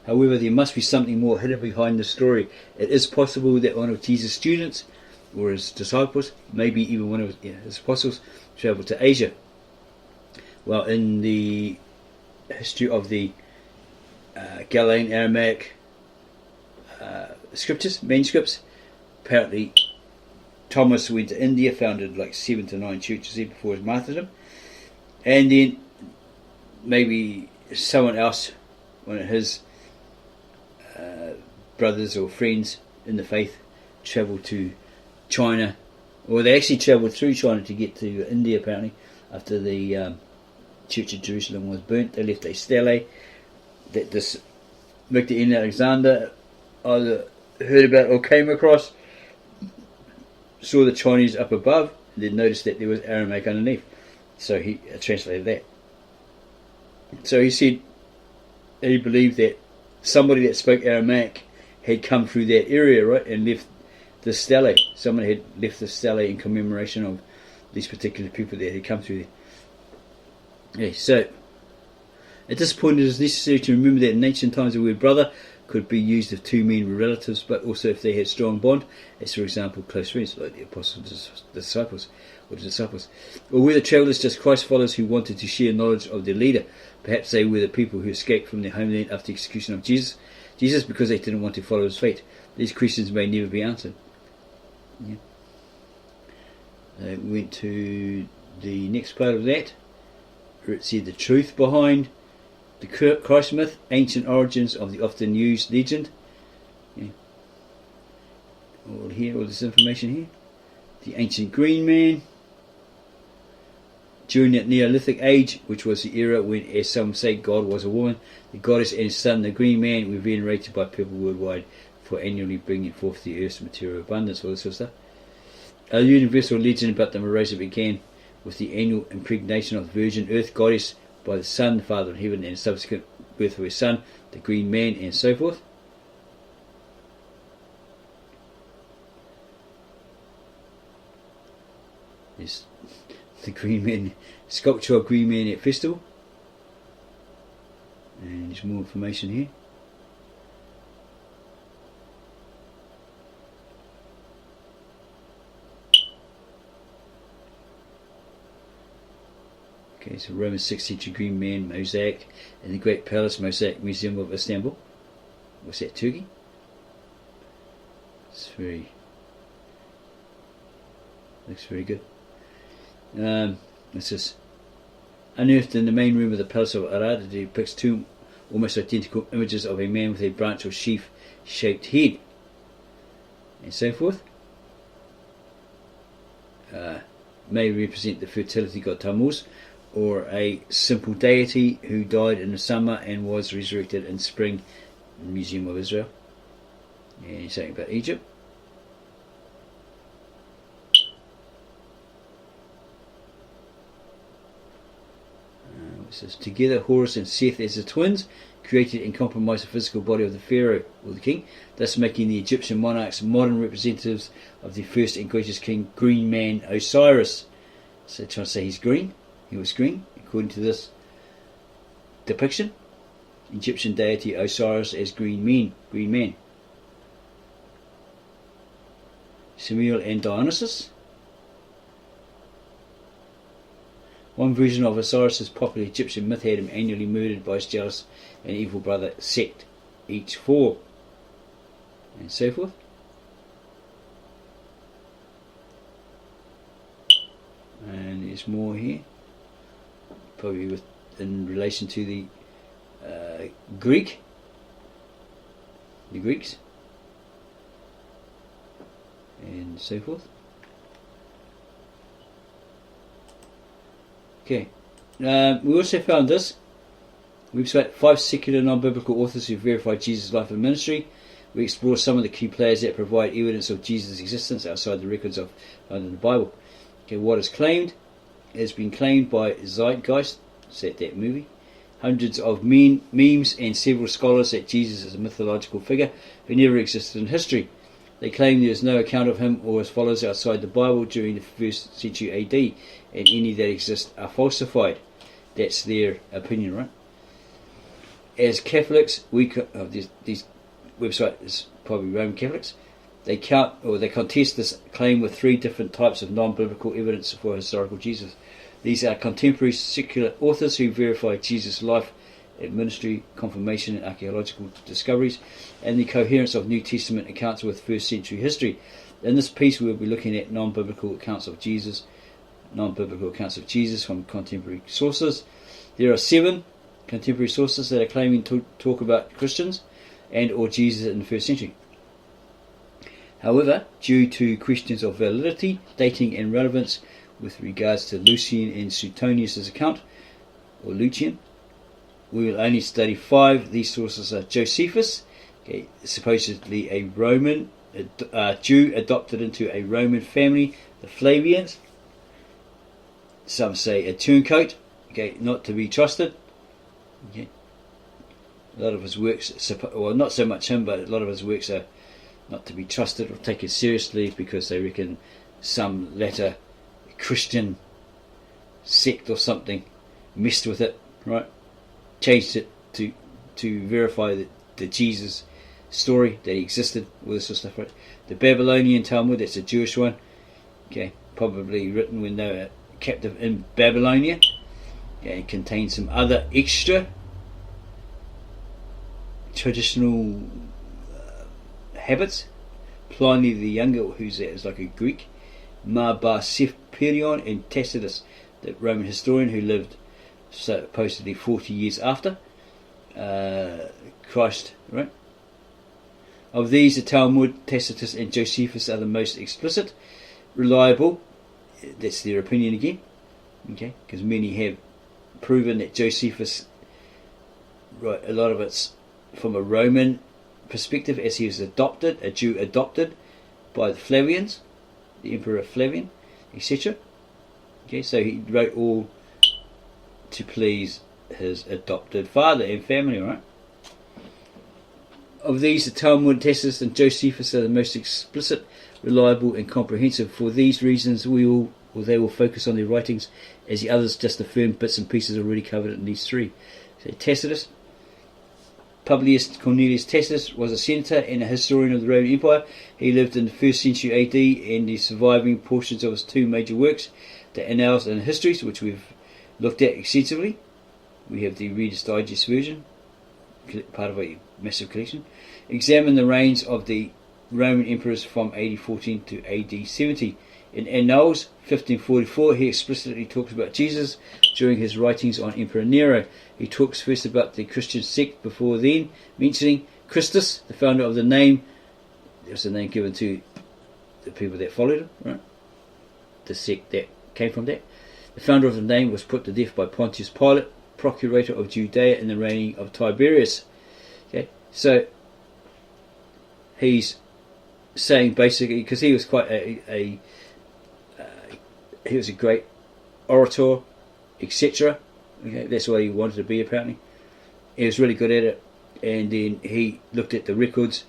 However, there must be something more hidden behind the story. It is possible that one of Jesus' students or his disciples, maybe even one of his apostles, travelled to Asia. Well, in the history of the Galilean Aramaic scriptures, manuscripts, apparently Thomas went to India, founded like 7 to 9 churches there before his martyrdom, and then maybe someone else, one of his brothers or friends in the faith, travelled to China, or they actually travelled through China to get to India apparently after the Church of Jerusalem was burnt. They left a stele that this Victor N. Alexander either heard about or came across, saw the Chinese up above, and then noticed that there was Aramaic underneath, so he translated that. So he said he believed that somebody that spoke Aramaic had come through that area, right, and left the stele. Someone had left the stele in commemoration of these particular people that had come through there. Yeah, so at this point it is necessary to remember that in ancient times the word brother could be used if two men were relatives, but also if they had strong bond, as for example close friends like the apostles, the disciples, or were the travellers just Christ followers who wanted to share knowledge of their leader. Perhaps they were the people who escaped from their homeland after the execution of Jesus because they didn't want to follow his fate. These questions may never be answered. Yeah. They went to the next part of that, where it said the truth behind the Christ myth, ancient origins of the often used legend. Yeah. All this information here. The ancient green man. During that Neolithic age, which was the era when, as some say, God was a woman, the goddess and son, the green man, were venerated by people worldwide for annually bringing forth the earth's material abundance, all this sort of stuff. A universal legend about the Morosa began with the annual impregnation of the virgin earth goddess by the sun, the father of heaven, and subsequent birth of his son, the green man, and so forth. There's the green man, sculpture of green man at festival, and there's more information here. Okay, so Roman 6th century green man mosaic in the Great Palace Mosaic Museum of Istanbul. What's that, Turkey? It's looks very good. This is unearthed in the main room of the Palace of Arad. It depicts two almost identical images of a man with a branch or sheaf shaped head, and so forth. May represent the fertility god Tammuz, or a simple deity who died in the summer and was resurrected in spring in the Museum of Israel. And something about Egypt. It says, together Horus and Seth as the twins created and compromised the physical body of the pharaoh or the king, thus making the Egyptian monarchs modern representatives of the first and greatest king, green man Osiris. So trying to say he's green. He was green, according to this depiction. Egyptian deity Osiris as green man. Samuel and Dionysus. One version of Osiris' popular Egyptian myth had him annually murdered by his jealous and evil brother Set, each 4, and so forth. And there's more here, probably in relation to the Greeks, and so forth. Okay, we also found this We've spent 5 secular non-biblical authors who verified Jesus' life and ministry. We explore some of the key players that provide evidence of Jesus' existence outside the records of the Bible. Okay, what is claimed has been claimed by Zeitgeist, said that movie, hundreds of memes, and several scholars that Jesus is a mythological figure who never existed in history. They claim there is no account of him or his followers outside the Bible during the 1st century AD, and any that exist are falsified. That's their opinion, right? As Catholics, these website is probably Roman Catholics. They contest this claim with 3 different types of non-biblical evidence for historical Jesus. These are contemporary secular authors who verify Jesus' life and ministry, confirmation and archaeological discoveries, and the coherence of New Testament accounts with 1st century history. In this piece we'll be looking at non-biblical accounts of Jesus from contemporary sources. There are 7 contemporary sources that are claiming to talk about Christians and or Jesus in the 1st century. However, due to questions of validity, dating and relevance with regards to Lucian and Suetonius' account, or Lucian, we will only study 5. These sources are Josephus, supposedly a Roman Jew adopted into a Roman family, the Flavians. Some say a turncoat, not to be trusted. A lot of his works, well, not so much him, but a lot of his works are not to be trusted or taken seriously because they reckon some latter Christian sect or something messed with it, right? Changed it to verify the Jesus story that he existed, all this sort of stuff, right? The Babylonian Talmud, that's a Jewish one, probably written when they were captive in Babylonia. It contains some other extra traditional habits. Pliny the Younger, who's like a Greek, Mabaseperion, and Tacitus, the Roman historian who lived supposedly 40 years after Christ, right? Of these, the Talmud, Tacitus and Josephus are the most explicit, reliable. That's their opinion again, because many have proven that Josephus, right, a lot of it's from a Roman perspective, as he was adopted, a Jew adopted by the Flavians, the Emperor Flavian, etc. So he wrote all to please his adopted father and family, right? Of these, the Talmud, Tacitus and Josephus are the most explicit, reliable and comprehensive. For these reasons they will focus on their writings, as the others just affirm bits and pieces already covered in these 3. So Tacitus, Publius Cornelius Tacitus, was a senator and a historian of the Roman Empire. He lived in the 1st century AD, and the surviving portions of his 2 major works, the Annals and Histories, which we've looked at extensively. We have the Reader's Digest version, part of a massive collection, examine the reigns of the Roman emperors from AD 14 to AD 70. In Annals 1544, he explicitly talks about Jesus during his writings on Emperor Nero. He talks first about the Christian sect before then mentioning Christus, the founder of the name. There was a name given to the people that followed him, right? The sect that came from that. The founder of the name was put to death by Pontius Pilate, procurator of Judea in the reign of Tiberius. So he's saying basically, because he was quite he was a great orator, etc. That's what he wanted to be, apparently. He was really good at it, and then he looked at the records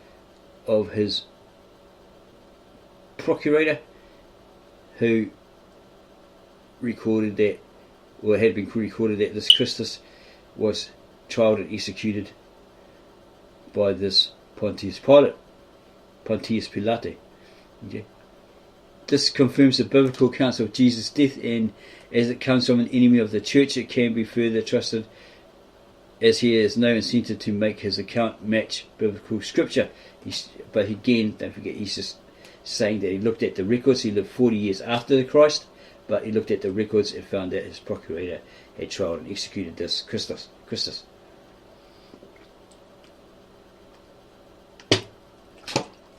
of his procurator, who recorded that, or had been recorded that this Christus was tried and executed by this Pontius Pilate. This confirms the biblical accounts of Jesus' death, and as it comes from an enemy of the church, it can be further trusted, as he has no incentive to make his account match biblical scripture. But again, don't forget, he's just saying that he looked at the records. He lived 40 years after the Christ, but he looked at the records and found that his procurator had tried and executed this Christus,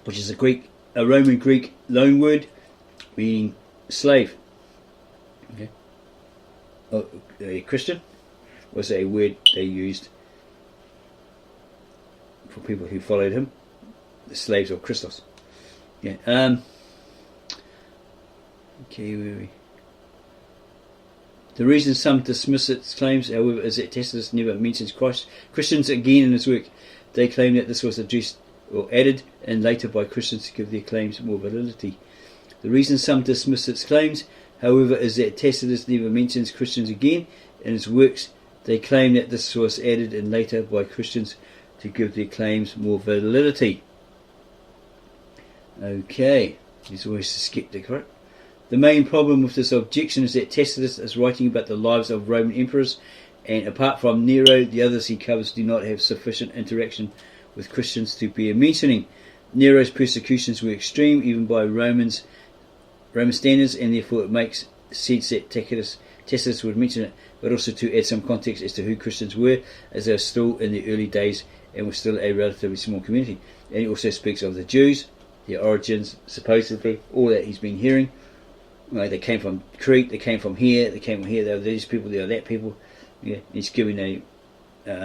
which is a Roman Greek loan word meaning slave. Christian was a word they used for people who followed him, the slaves of Christos. Yeah. Okay, where are we? The reason some dismiss its claims, however, is that Tacitus never mentions Christians again in his work. They claim that this was addressed or added and later by Christians to give their claims more validity. The reason some dismiss its claims, however, is that Tacitus never mentions Christians again in his works. They claim that this was added and later by Christians to give their claims more validity. Okay, he's always a skeptic, right? The main problem with this objection is that Tacitus is writing about the lives of Roman emperors, and apart from Nero, the others he covers do not have sufficient interaction with Christians to bear mentioning. Nero's persecutions were extreme, even by Roman standards, and therefore it makes sense that Tacitus would mention it, but also to add some context as to who Christians were, as they were still in the early days and were still a relatively small community. And he also speaks of the Jews, their origins, supposedly, all that he's been hearing. They came from Crete, they came from here, they were these people, they were that people. Yeah, he's giving a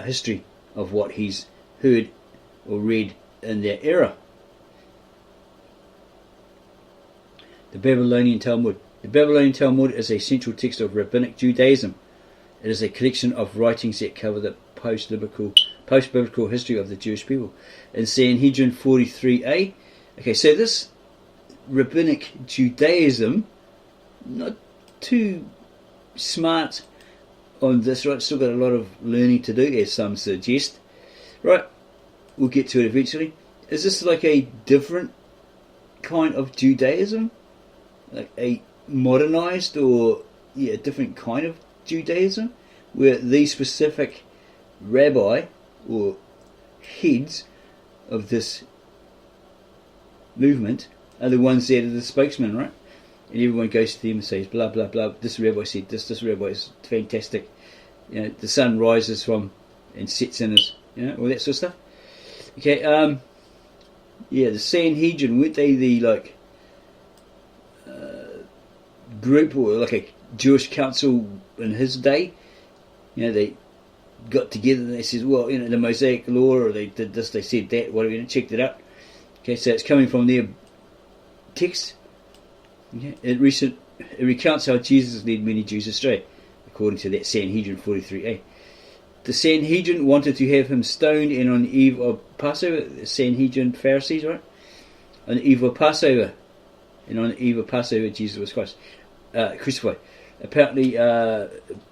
history of what he's heard or read in their era. The Babylonian Talmud. The Babylonian Talmud is a central text of Rabbinic Judaism. It is a collection of writings that cover the post-biblical history of the Jewish people. In Sanhedrin 43a, okay, so this Rabbinic Judaism, not too smart on this, right? Still got a lot of learning to do, as some suggest. Right, we'll get to it eventually. Is this like a different kind of Judaism? Like a modernized or a different kind of Judaism? Where these specific rabbi or heads of this movement are the ones that are the spokesmen, right? And everyone goes to them and says, blah, blah, blah, this rabbi said this rabbi is fantastic. The sun rises from and sets in us, all that sort of stuff. Okay, the Sanhedrin, weren't they the, group or like a Jewish council in his day? They got together and they said, well, the Mosaic Law, or they did this, they said that, whatever, checked it out. Okay, so it's coming from their text. Okay. It recounts how Jesus led many Jews astray, according to that Sanhedrin 43a. The Sanhedrin wanted to have him stoned, and on the eve of Passover, the Sanhedrin Pharisees, right? On the eve of Passover, Jesus was crucified. Apparently,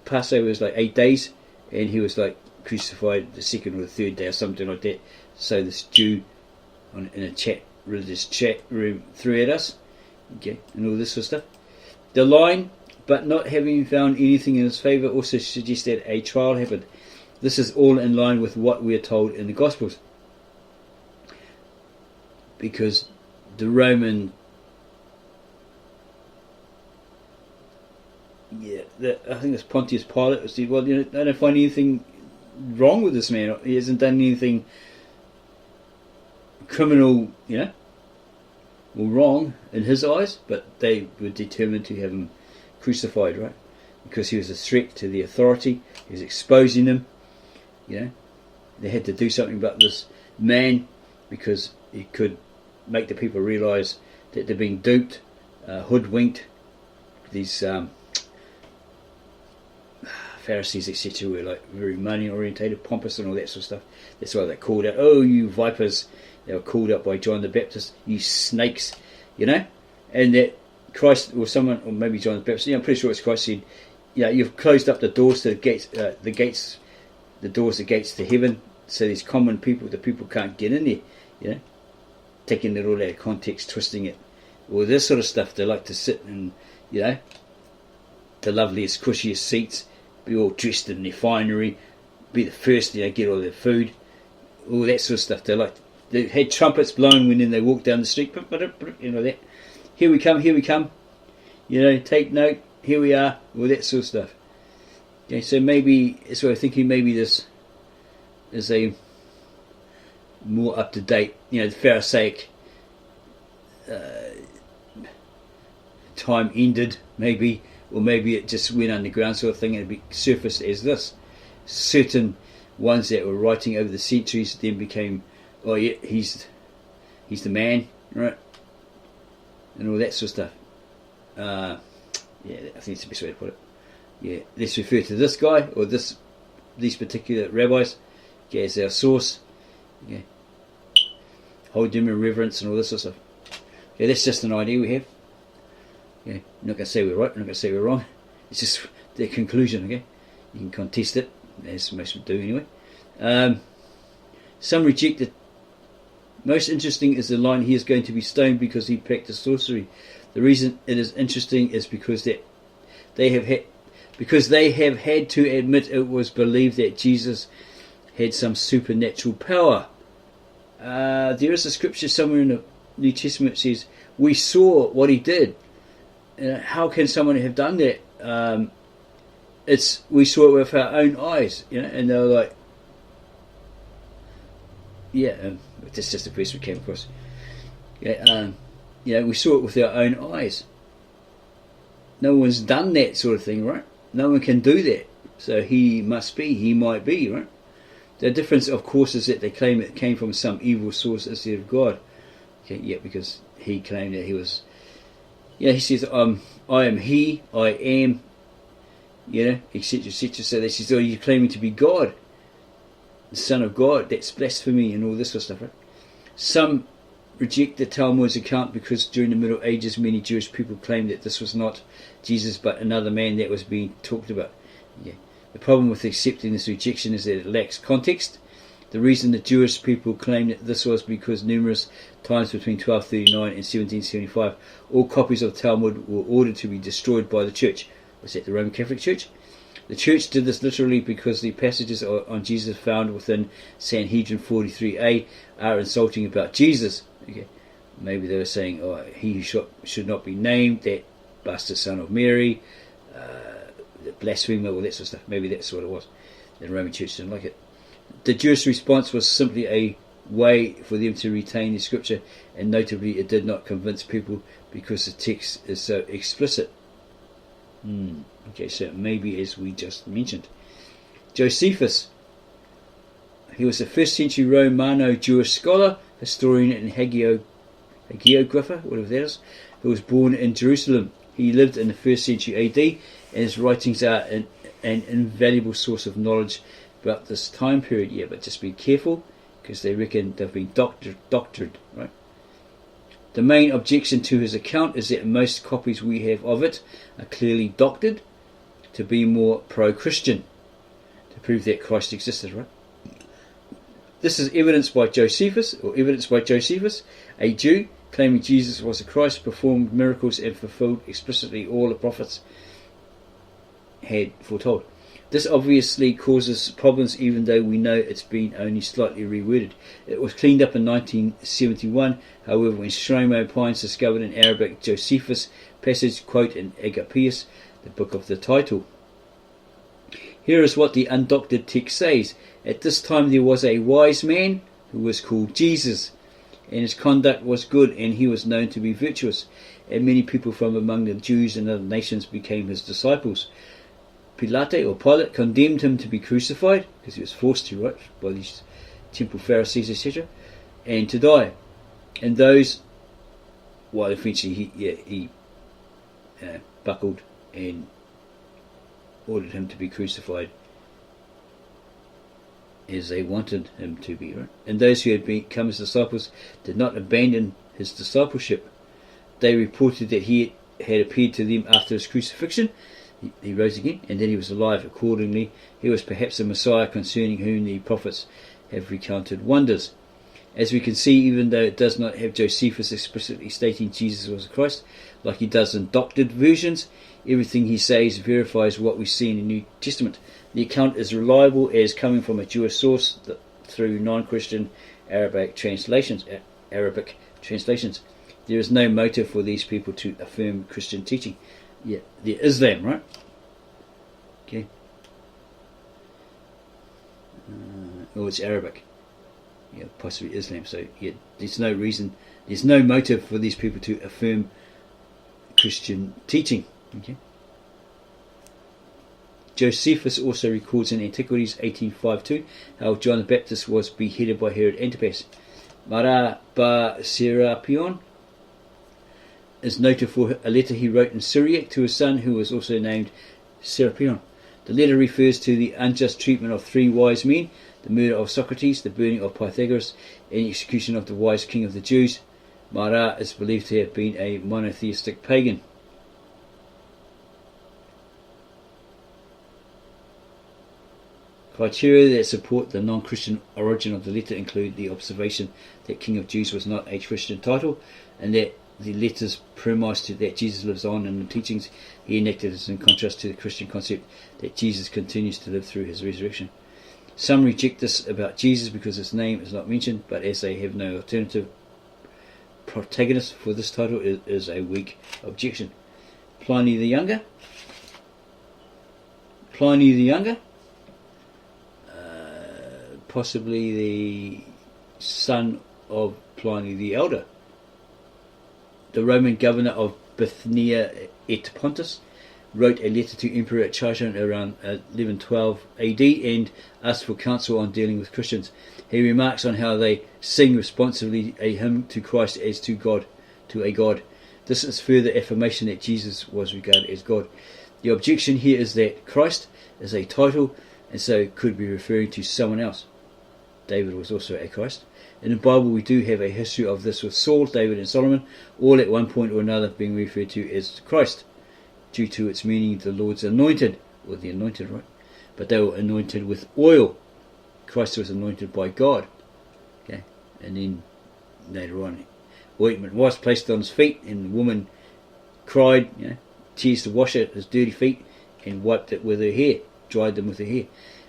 Passover was like 8 days, and he was crucified the second or the third day or something like that. So this Jew in a religious chat room threw at us. Okay, and all this sort of stuff. The line, but not having found anything in his favour, also suggests that a trial happened. This is all in line with what we are told in the Gospels. Because the Roman, I think it's Pontius Pilate said, well, I don't find anything wrong with this man. He hasn't done anything criminal, or wrong in his eyes, but they were determined to have him crucified, right? Because he was a threat to the authority. He was exposing them. They had to do something about this man because he could make the people realise that they're being duped, hoodwinked. These Pharisees, etc., were very money orientated, pompous, and all that sort of stuff. That's why they're called out. Oh, you vipers! They were called out by John the Baptist. You snakes, and that Christ or someone, or maybe John the Baptist. I'm pretty sure it's Christ said, you've closed up the doors to the gates, the doors, the gates to heaven. So these common people, the people can't get in there. Taking it all out of context, twisting it, all this sort of stuff. They like to sit in, the loveliest, cushiest seats, be all dressed in their finery, be the first, get all their food, all that sort of stuff. They had trumpets blowing when they walked down the street, that. Here we come, take note, here we are, all that sort of stuff. Okay, so maybe, so I'm thinking maybe this is a more up to date, the Pharisaic time ended, maybe, or maybe it just went underground sort of thing and it surfaced as this. Certain ones that were writing over the centuries then became oh yeah, he's the man, right, and all that sort of stuff. Yeah, I think it's the best way to put it. Yeah, let's refer to this guy or these particular rabbis, okay, as our source. Okay, hold them in reverence and all this sort of stuff. Okay, that's just an idea we have. Okay, I'm not going to say we're right, I'm not going to say we're wrong. It's just their conclusion. Okay, you can contest it, as most would do anyway. Some reject it. Most interesting is the line, he is going to be stoned because he practiced sorcery. The reason it is interesting is because they have had to admit it was believed that Jesus had some supernatural power. There is a scripture somewhere in the New Testament that says, we saw what he did. How can someone have done that? We saw it with our own eyes, and they were like, yeah, that's just the verse we came across. Yeah, we saw it with our own eyes. No one's done that sort of thing, right? No one can do that. So he might be, right? The difference, of course, is that they claim it came from some evil source instead of God. Okay, yeah, because he claimed that he was. Yeah, he says, I am he, I am, etc., etc. So they says, oh, you're claiming to be God, the Son of God. That's blasphemy and all this sort of stuff, right? Some reject the Talmud's account because during the Middle Ages many Jewish people claimed that this was not Jesus but another man that was being talked about. Yeah. The problem with accepting this rejection is that it lacks context. The reason the Jewish people claimed that this was because numerous times between 1239 and 1775 all copies of Talmud were ordered to be destroyed by the church. Was that the Roman Catholic Church? The church did this literally because the passages on Jesus found within Sanhedrin 43a are insulting about Jesus. Okay, maybe they were saying, oh, he should not be named, that bastard son of Mary, blasphemer, all that sort of stuff. Maybe that's what it was. The Roman Church didn't like it. The Jewish response was simply a way for them to retain the scripture, and notably it did not convince people because the text is so explicit. Okay, so maybe as we just mentioned. Josephus, he was a 1st century Romano-Jewish scholar, historian and hagiographer, whatever that is, who was born in Jerusalem. He lived in the 1st century AD, and his writings are an invaluable source of knowledge about this time period. Yeah, but just be careful, because they reckon they've been doctored, right? The main objection to his account is that most copies we have of it are clearly doctored to be more pro-Christian, to prove that Christ existed, right? This is evidenced by Josephus, a Jew claiming Jesus was the Christ, performed miracles and fulfilled explicitly all the prophets had foretold. This obviously causes problems, even though we know it's been only slightly reworded. It was cleaned up in 1971, however, when Shlomo Pines discovered an Arabic Josephus passage, quote, in Agapeus, the book of the title. Here is what the undoctored text says. At this time there was a wise man who was called Jesus, and his conduct was good, and he was known to be virtuous, and many people from among the Jews and other nations became his disciples. Pilate condemned him to be crucified, because he was forced to, right, by these temple Pharisees, etc., and to die. And those, well, eventually he buckled and ordered him to be crucified as they wanted him to be, right? And those who had become his disciples did not abandon his discipleship. They reported that he had appeared to them after his crucifixion. He rose again, and then he was alive. Accordingly, he was perhaps the Messiah concerning whom the prophets have recounted wonders. As we can see, even though it does not have Josephus explicitly stating Jesus was the Christ, like he does in doctored versions, everything he says verifies what we see in the New Testament. The account is reliable as coming from a Jewish source through non-Christian Arabic translations. There is no motive for these people to affirm Christian teaching. Yeah, they're Islam, right? Okay. It's Arabic. Yeah, possibly Islam. So yeah, there's no reason, there's no motive for these people to affirm Christian teaching. Okay. Josephus also records in Antiquities 1852 how John the Baptist was beheaded by Herod Antipas. Mara Bar Serapion is noted for a letter he wrote in Syriac to his son, who was also named Serapion. The letter refers to the unjust treatment of 3 wise men, the murder of Socrates, the burning of Pythagoras, and the execution of the wise king of the Jews. Mara is believed to have been a monotheistic pagan. Criteria that support the non-Christian origin of the letter include the observation that King of Jews was not a Christian title, and that the letter's premise that Jesus lives on in the teachings he enacted is in contrast to the Christian concept that Jesus continues to live through his resurrection. Some reject this about Jesus because his name is not mentioned, but as they have no alternative protagonist for this title, it is a weak objection. Pliny the Younger, possibly the son of Pliny the Elder, the Roman governor of Bithynia et Pontus, wrote a letter to Emperor Trajan around 1112 AD and asked for counsel on dealing with Christians. He remarks on how they sing responsively a hymn to Christ as to God, to a God. This is further affirmation that Jesus was regarded as God. The objection here is that Christ is a title and so could be referring to someone else. David was also a Christ. In the Bible we do have a history of this with Saul, David and Solomon, all at one point or another being referred to as Christ, due to its meaning the Lord's anointed, or the anointed, right? But they were anointed with oil. Christ was anointed by God. Okay, and then later on, ointment was placed on his feet, and the woman cried, tears to wash his dirty feet, and wiped it with her hair, dried them with her hair.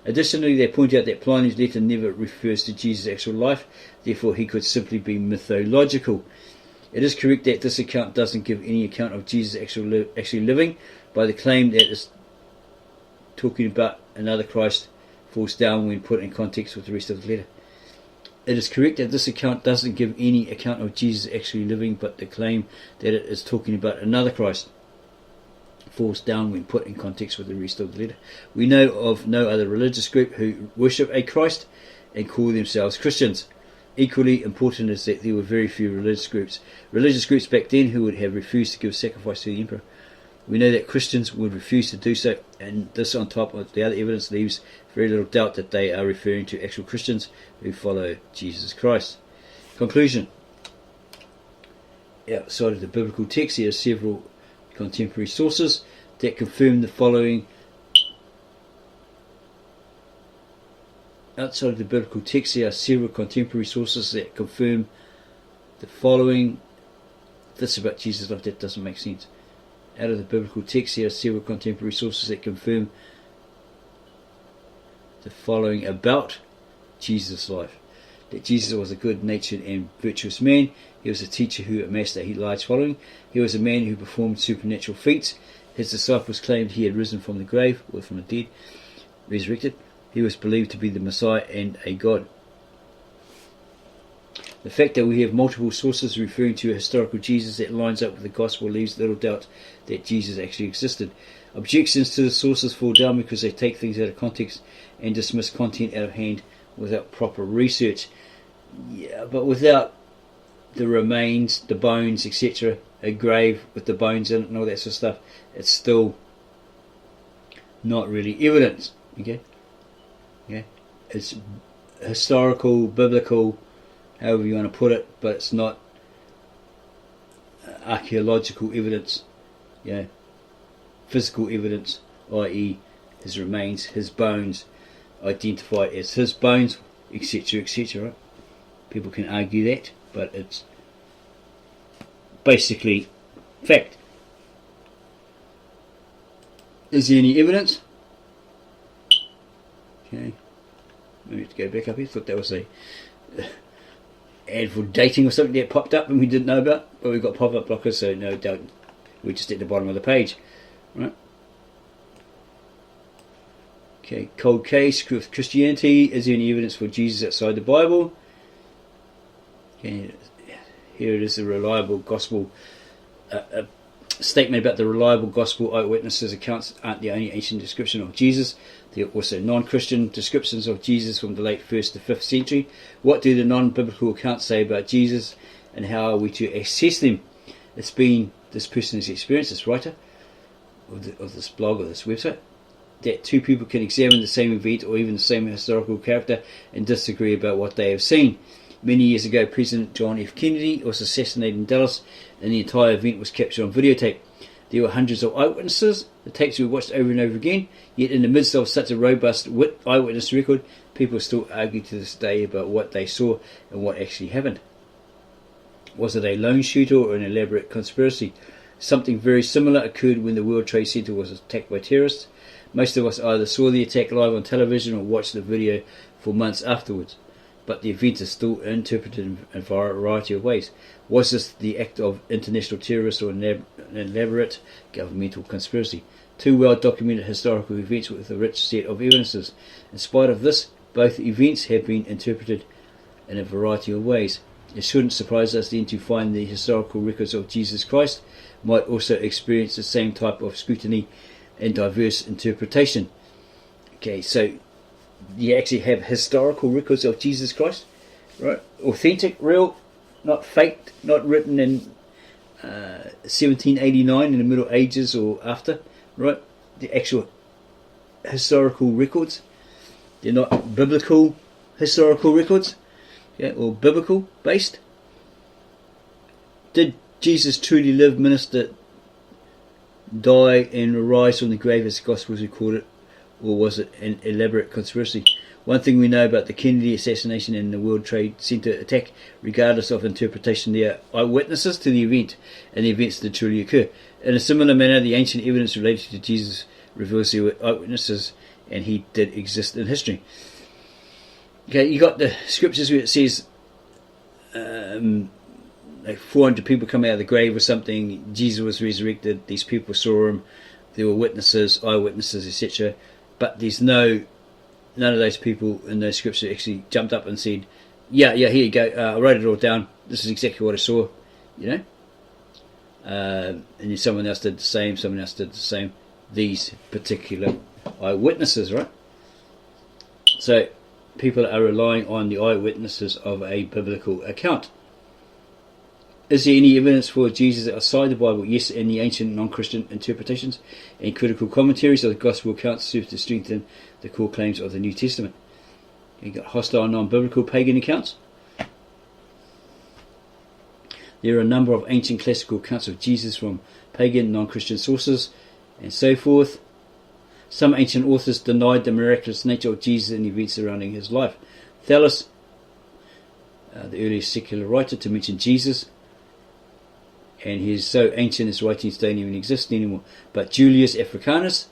Additionally, they point out that Pliny's letter never refers to Jesus' actual life, therefore he could simply be mythological. It is correct that this account doesn't give any account of Jesus actually living, by the claim that it's talking about another Christ falls down when put in context with the rest of the letter. It is correct that this account doesn't give any account of Jesus actually living, but the claim that it is talking about another Christ falls down when put in context with the rest of the letter. We know of no other religious group who worship a Christ and call themselves Christians. Equally important is that there were very few religious groups back then who would have refused to give sacrifice to the emperor. We know that Christians would refuse to do so, and this on top of the other evidence leaves very little doubt that they are referring to actual Christians who follow Jesus Christ. Conclusion. Outside of the biblical text, there are several contemporary sources that confirm the following. Outside of the biblical text, there are several contemporary sources that confirm the following. This about Jesus' life, that doesn't make sense. Out of the biblical text, there are several contemporary sources that confirm the following about Jesus' life. That Jesus was a good-natured and virtuous man. He was a teacher who amassed a large following. He was a man who performed supernatural feats. His disciples claimed he had risen from the grave, or from the dead, resurrected. He was believed to be the Messiah and a God. The fact that we have multiple sources referring to a historical Jesus that lines up with the gospel leaves little doubt that Jesus actually existed. Objections to the sources fall down because they take things out of context and dismiss content out of hand without proper research. But without the remains, the bones, etc., a grave with the bones in it and all that sort of stuff, it's still not really evidence. Okay? It's historical, biblical, however you want to put it, but it's not archaeological evidence, physical evidence, i.e. his remains, his bones, identified as his bones, etc., etc. Right? People can argue that, but it's basically fact. Is there any evidence? Okay, maybe have to go back up here. Thought that was a ad for dating or something that popped up and we didn't know about, but we've got pop-up blockers, so no doubt we're just at the bottom of the page, right? Okay, cold case with Christianity. Is there any evidence for Jesus outside the Bible? Okay, here it is, a reliable gospel statement about the reliable gospel eyewitnesses accounts aren't the only ancient description of Jesus. There are also non-Christian descriptions of Jesus from the late 1st to 5th century. What do the non-biblical accounts say about Jesus, and how are we to assess them? It's been this person's experience, this writer of this blog or this website, that two people can examine the same event or even the same historical character and disagree about what they have seen. Many years ago, President John F. Kennedy was assassinated in Dallas, and the entire event was captured on videotape. There were hundreds of eyewitnesses. The tapes were watched over and over again, yet in the midst of such a robust eyewitness record, people still argue to this day about what they saw and what actually happened. Was it a lone shooter or an elaborate conspiracy? Something very similar occurred when the World Trade Center was attacked by terrorists. Most of us either saw the attack live on television or watched the video for months afterwards. But the event is still interpreted in a variety of ways. Was this the act of international terrorists or an elaborate governmental conspiracy? Two well-documented historical events with a rich set of evidences. In spite of this, both events have been interpreted in a variety of ways. It shouldn't surprise us then to find the historical records of Jesus Christ might also experience the same type of scrutiny and diverse interpretation. Okay, so you actually have historical records of Jesus Christ, right? Authentic, real, not faked, not written in 1789 in the Middle Ages or after, right? The actual historical records. They're not biblical historical records, yeah, or biblical based. Did Jesus truly live, minister, die and rise from the grave as the Gospels recorded, or was it an elaborate conspiracy? One thing we know about the Kennedy assassination and the World Trade Center attack, regardless of interpretation, they are eyewitnesses to the event, and the events did truly occur. In a similar manner, the ancient evidence related to Jesus reveals there were eyewitnesses, and he did exist in history. Okay, you got the scriptures where it says like 400 people come out of the grave or something, Jesus was resurrected, these people saw him, there were witnesses, eyewitnesses, etc. But there's none of those people in those scriptures actually jumped up and said, yeah, here you go, I wrote it all down, this is exactly what I saw, you know. And then someone else did the same, these particular eyewitnesses, right? So people are relying on the eyewitnesses of a biblical account. Is there any evidence for Jesus outside the Bible? Yes, in the ancient non-Christian interpretations and critical commentaries of the Gospel accounts serve to strengthen the core claims of the New Testament. You've got hostile non-biblical pagan accounts. There are a number of ancient classical accounts of Jesus from pagan non-Christian sources and so forth. Some ancient authors denied the miraculous nature of Jesus and events surrounding his life. Thales, the earliest secular writer to mention Jesus, and he's so ancient his writings don't even exist anymore. But Julius Africanus,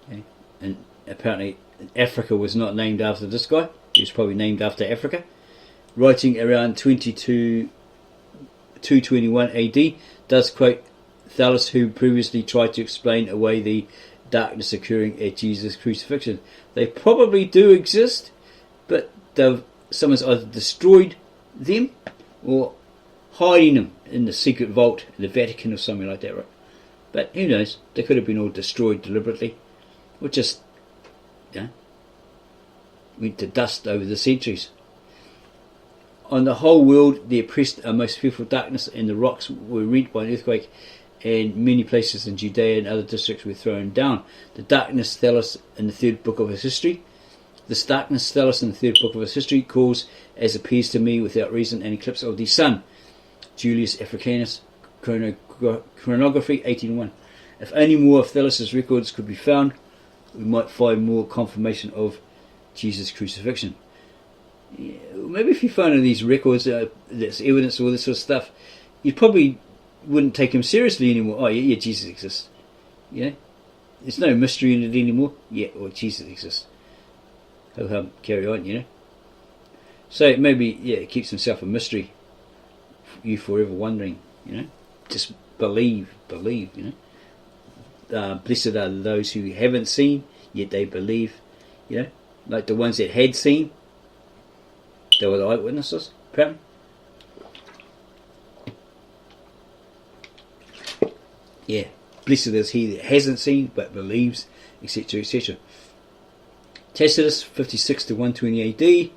okay, and apparently Africa was not named after this guy, he was probably named after Africa, writing around 221 AD, does quote Thales, who previously tried to explain away the darkness occurring at Jesus' crucifixion. They probably do exist, but someone's either destroyed them or hiding them in the secret vault in the Vatican or something like that, right? But who knows? They could have been all destroyed deliberately, or just, went to dust over the centuries. On the whole world, the oppressed are most fearful darkness, and the rocks were rent by an earthquake, and many places in Judea and other districts were thrown down. The darkness Thales in the third book of his history. This darkness Thales in the third book of his history calls, as appears to me without reason, an eclipse of the sun. Julius Africanus, Chronography 1801. If only more of Thales' records could be found, we might find more confirmation of Jesus' crucifixion. Yeah, maybe if you found in these records, there's evidence, all this sort of stuff, you probably wouldn't take him seriously anymore. Oh yeah, Jesus exists. There's no mystery in it anymore. Yeah, well, Jesus exists. Ho, carry on, So maybe, it keeps himself a mystery. You forever wondering, just believe, blessed are those who haven't seen, yet they believe, like the ones that had seen, they were the eyewitnesses, apparently. Yeah, blessed is he that hasn't seen but believes, etc., etc. Tacitus, 56 to 120 AD.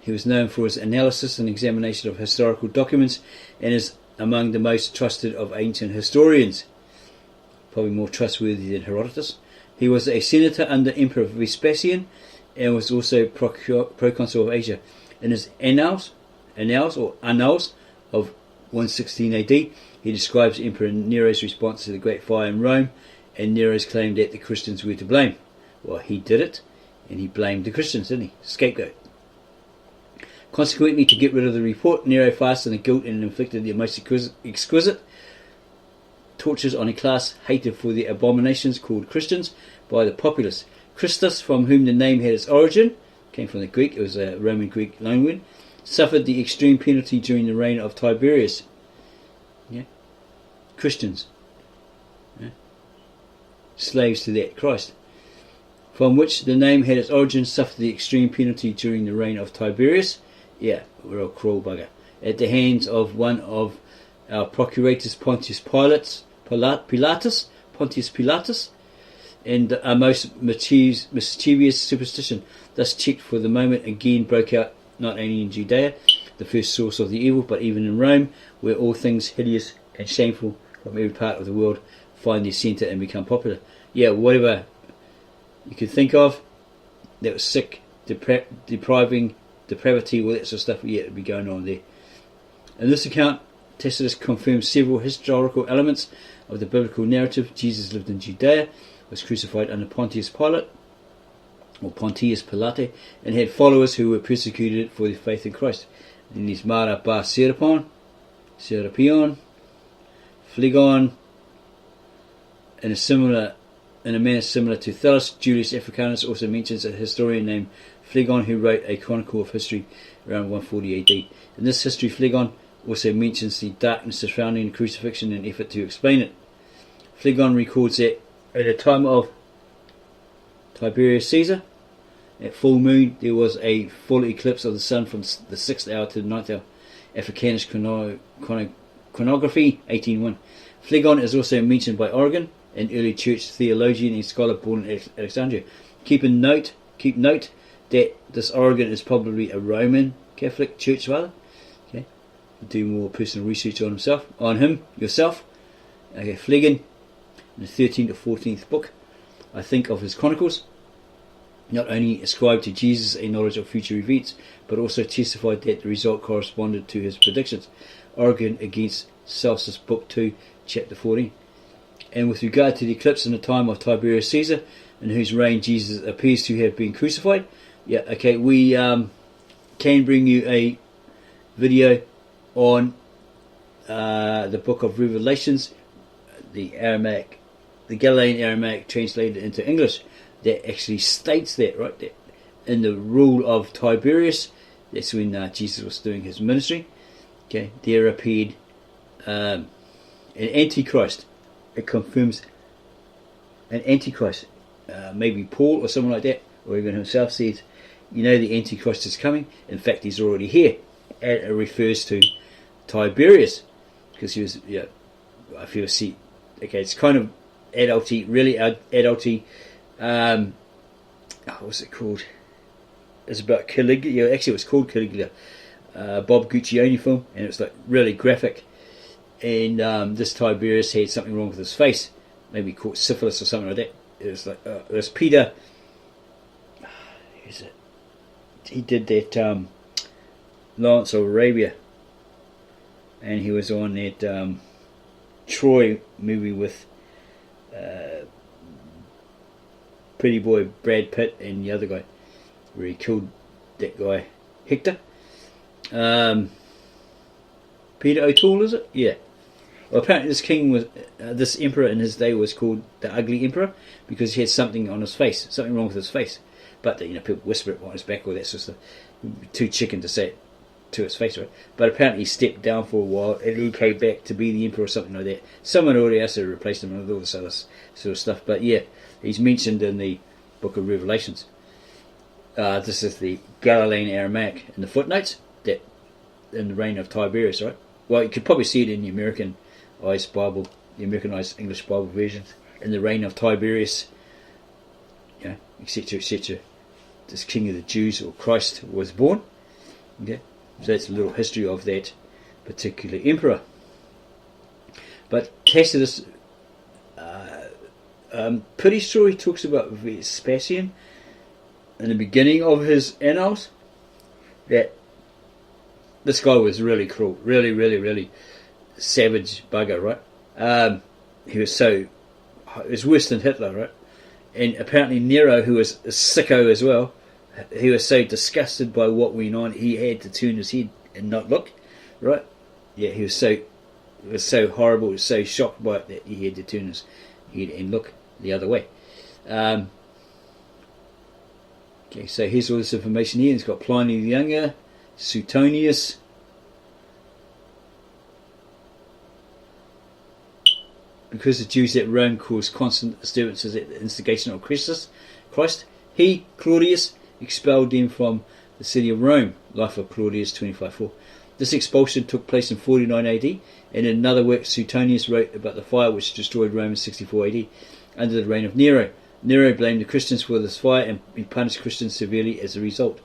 He was known for his analysis and examination of historical documents and is among the most trusted of ancient historians. Probably more trustworthy than Herodotus. He was a senator under Emperor Vespasian and was also proconsul of Asia. In his Annals of 116 AD, he describes Emperor Nero's response to the Great Fire in Rome and Nero's claim that the Christians were to blame. Well, he did it, and he blamed the Christians, didn't he? Scapegoat. Consequently, to get rid of the report, Nero fastened the guilt and inflicted the most exquisite tortures on a class hated for their abominations called Christians by the populace. Christus, from whom the name had its origin, came from the Greek, it was a Roman Greek loanword, suffered the extreme penalty during the reign of Tiberius. Yeah? Christians. Yeah? Slaves to that Christ. From which the name had its origin, suffered the extreme penalty during the reign of Tiberius. Yeah, real cruel bugger. At the hands of one of our procurators, Pontius Pilatus, and a most mischievous superstition, thus checked for the moment, again broke out not only in Judea, the first source of the evil, but even in Rome, where all things hideous and shameful from every part of the world find their centre and become popular. Yeah, whatever you could think of that was sick, depravity, all that sort of stuff, yeah, it'd be going on there. In this account, Tacitus confirms several historical elements of the biblical narrative. Jesus lived in Judea, was crucified under Pontius Pilate, or Pontius Pilate, and had followers who were persecuted for their faith in Christ. Then there's Mara bar Serapion, Phlegon, in a manner similar to Thallus. Julius Africanus also mentions a historian named Phlegon who wrote a chronicle of history around 140 AD. In this history, Phlegon also mentions the darkness surrounding the crucifixion in an effort to explain it. Phlegon records that at the time of Tiberius Caesar, at full moon, there was a full eclipse of the sun from the 6th hour to the 9th hour. Africanus Chronography, 1801. Phlegon is also mentioned by Origen, an early church theologian and scholar born in Alexandria. Keep note that this Origen is probably a Roman Catholic church father. Okay, do more personal research on him yourself. Okay, Phlegon, in the 13th or 14th book, I think, of his chronicles, not only ascribed to Jesus a knowledge of future events, but also testified that the result corresponded to his predictions. Origen against Celsus, Book 2, Chapter 14. And with regard to the eclipse in the time of Tiberius Caesar, in whose reign Jesus appears to have been crucified, yeah, okay, we can bring you a video on the book of Revelations, the Galilean Aramaic translated into English, that actually states that, right, that in the rule of Tiberius, that's when Jesus was doing his ministry, okay, there appeared an Antichrist. It confirms an Antichrist, maybe Paul or someone like that, or even himself says, you know, the Antichrist is coming. In fact, he's already here. And it refers to Tiberius, because he was, yeah, I feel, see, okay, it's kind of adulty, really adulty. What's it called? It's about Caligula. Yeah, actually, it was called Caligula. Bob Guccione film, and it was like really graphic. And this Tiberius had something wrong with his face, maybe caught syphilis or something like that. It was like it was Peter. Who's it? He did that Lawrence of Arabia, and he was on that Troy movie with pretty boy Brad Pitt and the other guy, where he killed that guy Hector. Peter O'Toole, is it? Yeah. Well, apparently this king was, this emperor in his day was called the Ugly Emperor because he had something on his face, something wrong with his face. But people whisper it on his back, or that sort of stuff. Too chicken to say it to his face, right? But apparently he stepped down for a while and he came back to be the emperor or something like that. Someone already else had replaced him with all this other sort of stuff. But yeah, he's mentioned in the book of Revelations. This is the Galilean Aramaic in the footnotes, that in the reign of Tiberius, right? Well, you could probably see it in the American Bible the Americanized English Bible versions, in the reign of Tiberius, etc., etc., this King of the Jews, or Christ, was born. Okay, so that's a little history of that particular emperor. But Tacitus, pretty sure he talks about Vespasian in the beginning of his annals, that this guy was really cruel, really, really, really savage bugger, right? He was worse than Hitler, right? And apparently Nero, who was a sicko as well, he was so disgusted by what went on, he had to turn his head and not look, right? Yeah, it was so horrible, he was so shocked by it that he had to turn his head and look the other way. Okay, so here's all this information here. It's got Pliny the Younger, Suetonius, because the Jews at Rome caused constant disturbances at the instigation of Christ, he, Claudius, expelled them from the city of Rome. Life of Claudius 25:4. This expulsion took place in 49 AD, and in another work Suetonius wrote about the fire which destroyed Rome in 64 AD under the reign of Nero. Nero blamed the Christians for this fire, and he punished Christians severely as a result.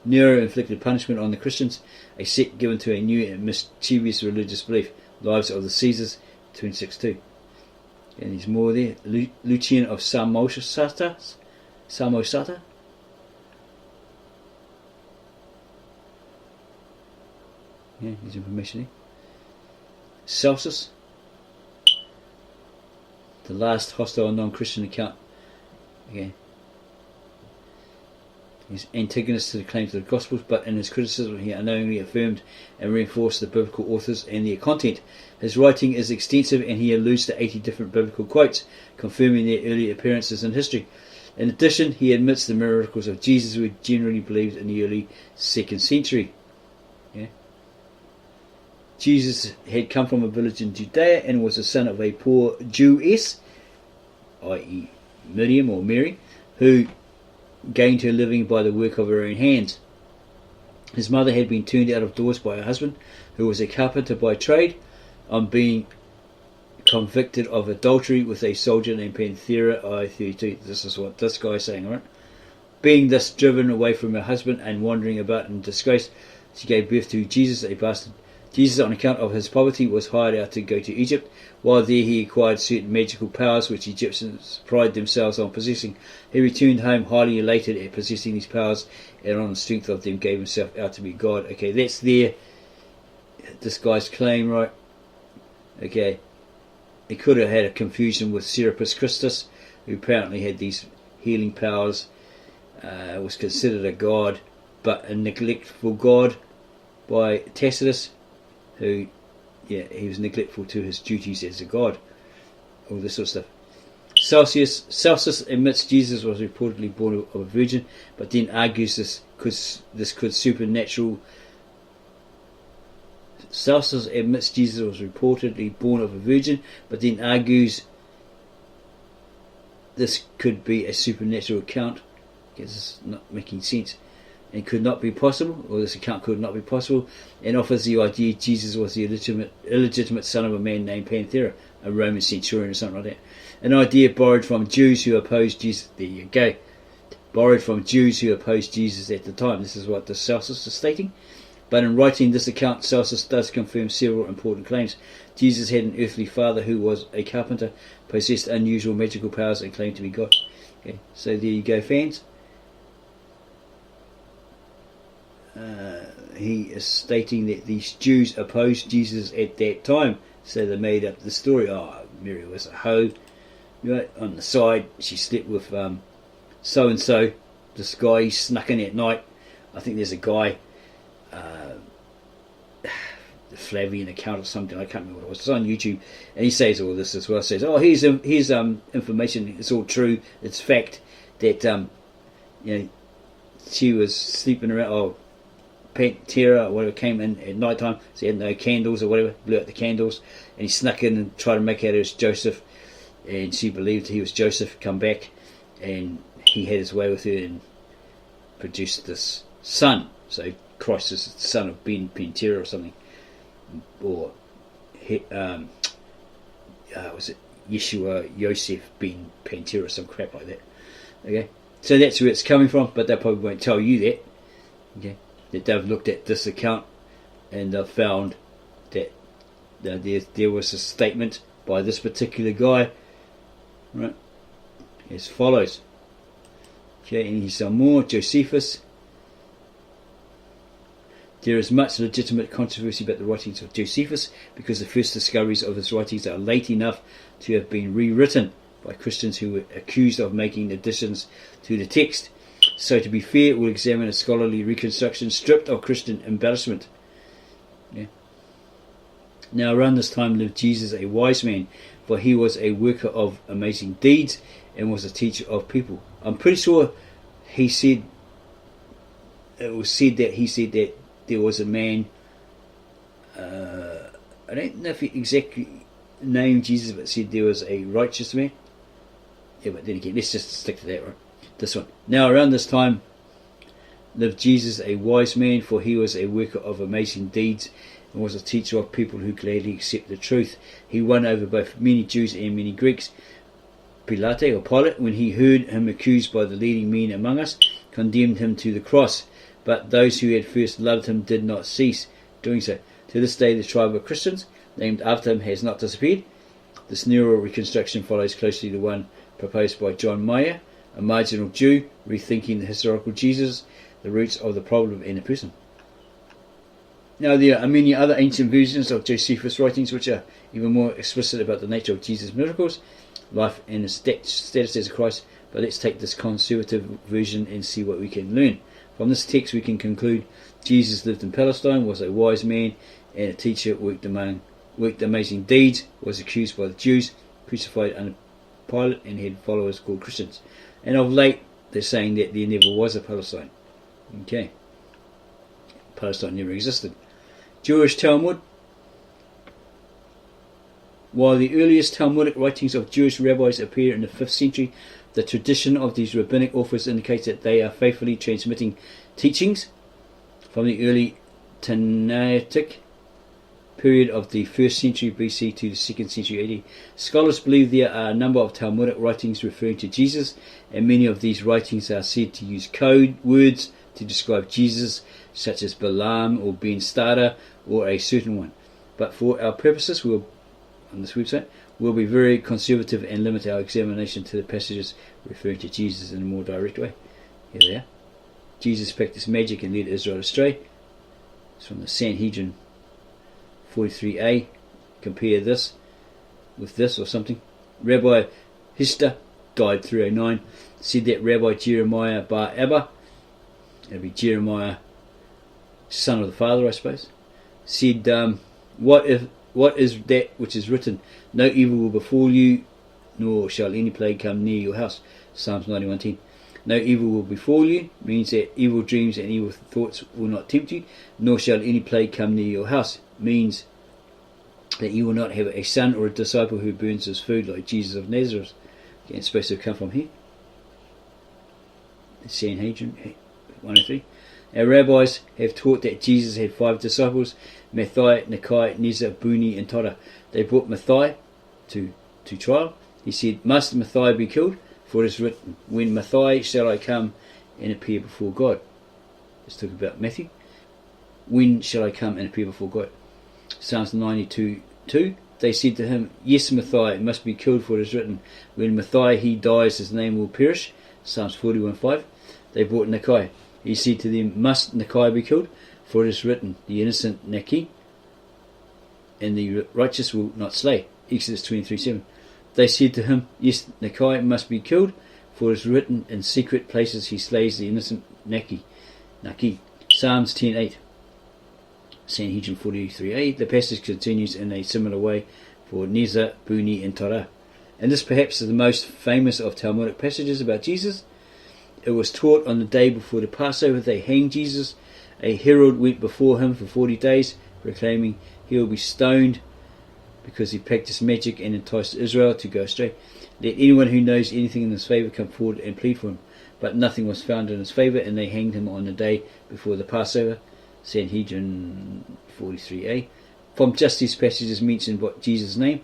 Nero inflicted punishment on the Christians, a sect given to a new and mischievous religious belief. Lives of the Caesars 26:2. And there's more there. Lucian of Samosata. Yeah, there's information there. Celsus, the last hostile non-Christian account. Okay. He's antagonist to the claims of the Gospels, but in his criticism he unknowingly affirmed and reinforced the biblical authors and their content. His writing is extensive, and he alludes to 80 different biblical quotes, confirming their early appearances in history. In addition, he admits the miracles of Jesus were generally believed in the early 2nd century. Yeah. Jesus had come from a village in Judea and was the son of a poor Jewess, i.e. Miriam or Mary, who gained her living by the work of her own hands. His mother had been turned out of doors by her husband, who was a carpenter by trade, on being convicted of adultery with a soldier named Panthera I-32. This is what this guy is saying, right? Being thus driven away from her husband and wandering about in disgrace, she gave birth to Jesus, a bastard. Jesus, on account of his poverty, was hired out to go to Egypt. While there he acquired certain magical powers which Egyptians pride themselves on possessing. He returned home highly elated at possessing these powers, and on the strength of them gave himself out to be God. Okay, that's this guy's claim, right? Okay, he could have had a confusion with Serapis Christus, who apparently had these healing powers, was considered a god, but a neglectful god by Tacitus, who, he was neglectful to his duties as a god. All this sort of stuff. Celsus admits Jesus was reportedly born of a virgin, but then argues this could supernatural. Celsus admits Jesus was reportedly born of a virgin, but then argues this could be a supernatural account, because it's not making sense. It could not be possible, or this account could not be possible, and offers the idea Jesus was the illegitimate son of a man named Panthera, a Roman centurion or something like that. An idea borrowed from Jews who opposed Jesus. There you go. Borrowed from Jews who opposed Jesus at the time. This is what the Celsus is stating. But in writing this account, Celsus does confirm several important claims. Jesus had an earthly father who was a carpenter, possessed unusual magical powers, and claimed to be God. Okay, so there you go, fans. He is stating that these Jews opposed Jesus at that time, so they made up the story. Oh, Mary was a hoe. Right, on the side, she slept with so and so. This guy, he snuck in at night. I think there's a guy, the Flavian account or something. I can't remember what it was. It's on YouTube, and he says all this as well. Says, "Oh, here's information. It's all true. It's fact that she was sleeping around." Oh, Pantera or whatever came in at night time, so he had no candles or whatever, blew out the candles, and he snuck in and tried to make out it was Joseph, and she believed he was Joseph, come back, and he had his way with her and produced this son. So Christ is the son of Ben Pantera or something, or was it Yeshua Yosef ben Pantera or some crap like that. Okay, so that's where it's coming from, but they probably won't tell you that. Okay, that they've looked at this account and they've found that there was a statement by this particular guy, right, as follows. Okay, and here's some more. Josephus. There is much legitimate controversy about the writings of Josephus because the first discoveries of his writings are late enough to have been rewritten by Christians who were accused of making additions to the text. So to be fair, we'll examine a scholarly reconstruction stripped of Christian embellishment. Yeah. Now around this time lived Jesus, a wise man, for he was a worker of amazing deeds and was a teacher of people. I'm pretty sure he said, it was said that he said that there was a man, I don't know if he exactly named Jesus, but said there was a righteous man. Yeah, but then again, let's just stick to that, right? This one. Now around this time lived Jesus, a wise man, for he was a worker of amazing deeds and was a teacher of people who gladly accept the truth. He won over both many Jews and many Greeks. Pilate, when he heard him accused by the leading men among us, condemned him to the cross. But those who had first loved him did not cease doing so. To this day, the tribe of Christians, named after him, has not disappeared. This neural reconstruction follows closely the one proposed by John Mayer, a marginal Jew, rethinking the historical Jesus, the roots of the problem and the person. Now, there are many other ancient versions of Josephus' writings which are even more explicit about the nature of Jesus' miracles, life and his status as a Christ, but let's take this conservative version and see what we can learn. From this text we can conclude Jesus lived in Palestine, was a wise man and a teacher, worked amazing deeds, was accused by the Jews, crucified under Pilate, and had followers called Christians. And of late they're saying that there never was a Palestine. Okay. Palestine never existed. Jewish Talmud. While the earliest Talmudic writings of Jewish rabbis appear in the 5th century, the tradition of these rabbinic authors indicates that they are faithfully transmitting teachings from the early Tannaitic period of the 1st century BC to the 2nd century AD. Scholars believe there are a number of Talmudic writings referring to Jesus, and many of these writings are said to use code words to describe Jesus, such as Balaam or Ben Stada or a certain one. But for our purposes, on this website, we'll be very conservative and limit our examination to the passages referring to Jesus in a more direct way. Here they are. Jesus practiced magic and led Israel astray. It's from the Sanhedrin 43a. Compare this with this or something. Rabbi Hista, died 309, said that Rabbi Jeremiah bar Abba, that'd be Jeremiah, son of the father, I suppose, said, what is that which is written? No evil will befall you, nor shall any plague come near your house. Psalms 91:10. No evil will befall you means that evil dreams and evil thoughts will not tempt you, nor shall any plague come near your house means that you will not have a son or a disciple who burns his food like Jesus of Nazareth. Okay, it's supposed to come from here. The Sanhedrin 103. Our rabbis have taught that Jesus had 5 disciples: Matthias, Nikai, Neza, Buni and Toda. They brought Matthias to trial. He said, "Must Matthias be killed? For it is written, when Matthias shall I come and appear before God." Let's talk about Matthew. When shall I come and appear before God? Psalms 92:2. They said to him, "Yes, Matthias must be killed, for it is written, when Matthias he dies, his name will perish." Psalms 41:5. They brought Nikai. He said to them, "Must Nikai be killed? For it is written, the innocent Naki, and the righteous will not slay." Exodus 23:7. They said to him, "Yes, Nikai must be killed, for it is written, in secret places he slays the innocent Naki." Psalms 10:8. Sanhedrin 43a. The passage continues in a similar way for Neza, Buni and Torah. And this perhaps is the most famous of Talmudic passages about Jesus. It was taught on the day before the Passover. They hanged Jesus. A herald went before him for 40 days, proclaiming he will be stoned because he practiced magic and enticed Israel to go astray. Let anyone who knows anything in his favour come forward and plead for him. But nothing was found in his favour, and they hanged him on the day before the Passover. Sanhedrin 43a. From just these passages mentioning Jesus' name,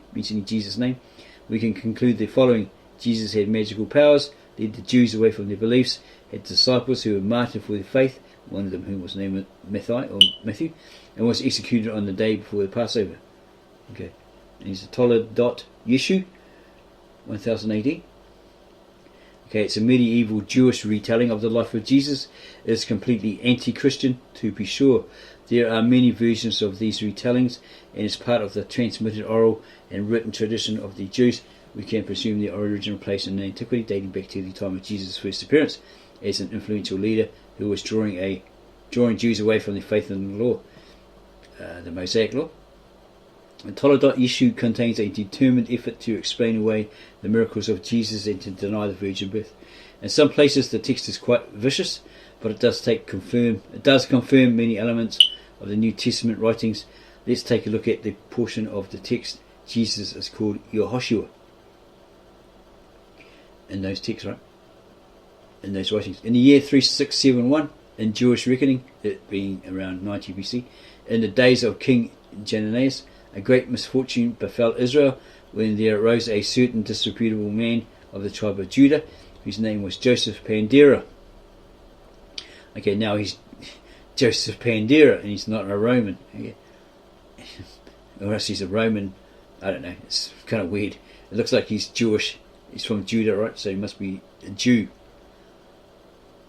we can conclude the following. Jesus had magical powers, led the Jews away from their beliefs, had disciples who were martyred for their faith, one of them who was named Matthew, and was executed on the day before the Passover. Okay, and he's a Toledot Yeshu, 1000 AD. Okay, it's a medieval Jewish retelling of the life of Jesus. It is completely anti-Christian, to be sure. There are many versions of these retellings, and as part of the transmitted oral and written tradition of the Jews, we can presume their original place in antiquity, dating back to the time of Jesus' first appearance as an influential leader who was drawing Jews away from their faith in the law, the Mosaic Law. The Toledot Yeshu contains a determined effort to explain away the miracles of Jesus and to deny the virgin birth. In some places the text is quite vicious, but it does confirm many elements of the New Testament writings. Let's take a look at the portion of the text. Jesus is called Yehoshua in those texts, right? In those writings. In the year 3671, in Jewish reckoning, it being around 90 BC, in the days of King Jananias, a great misfortune befell Israel when there arose a certain disreputable man of the tribe of Judah, whose name was Joseph Pandera. Okay, now he's Joseph Pandera, and he's not a Roman. Okay. Or else he's a Roman. I don't know. It's kind of weird. It looks like he's Jewish. He's from Judah, right? So he must be a Jew.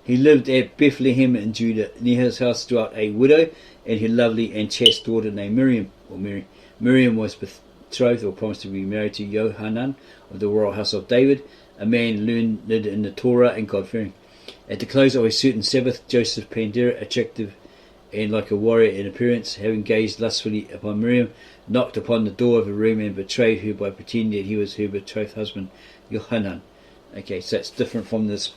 He lived at Bethlehem in Judah. Near his house dwelt a widow and her lovely and chaste daughter named Miriam, or Mary. Miriam was betrothed or promised to be married to Yohanan of the royal house of David, a man learned in the Torah and God-fearing. At the close of a certain Sabbath, Joseph Pandera, attractive and like a warrior in appearance, having gazed lustfully upon Miriam, knocked upon the door of a room and betrayed her by pretending that he was her betrothed husband, Yohanan. Okay, so it's different from this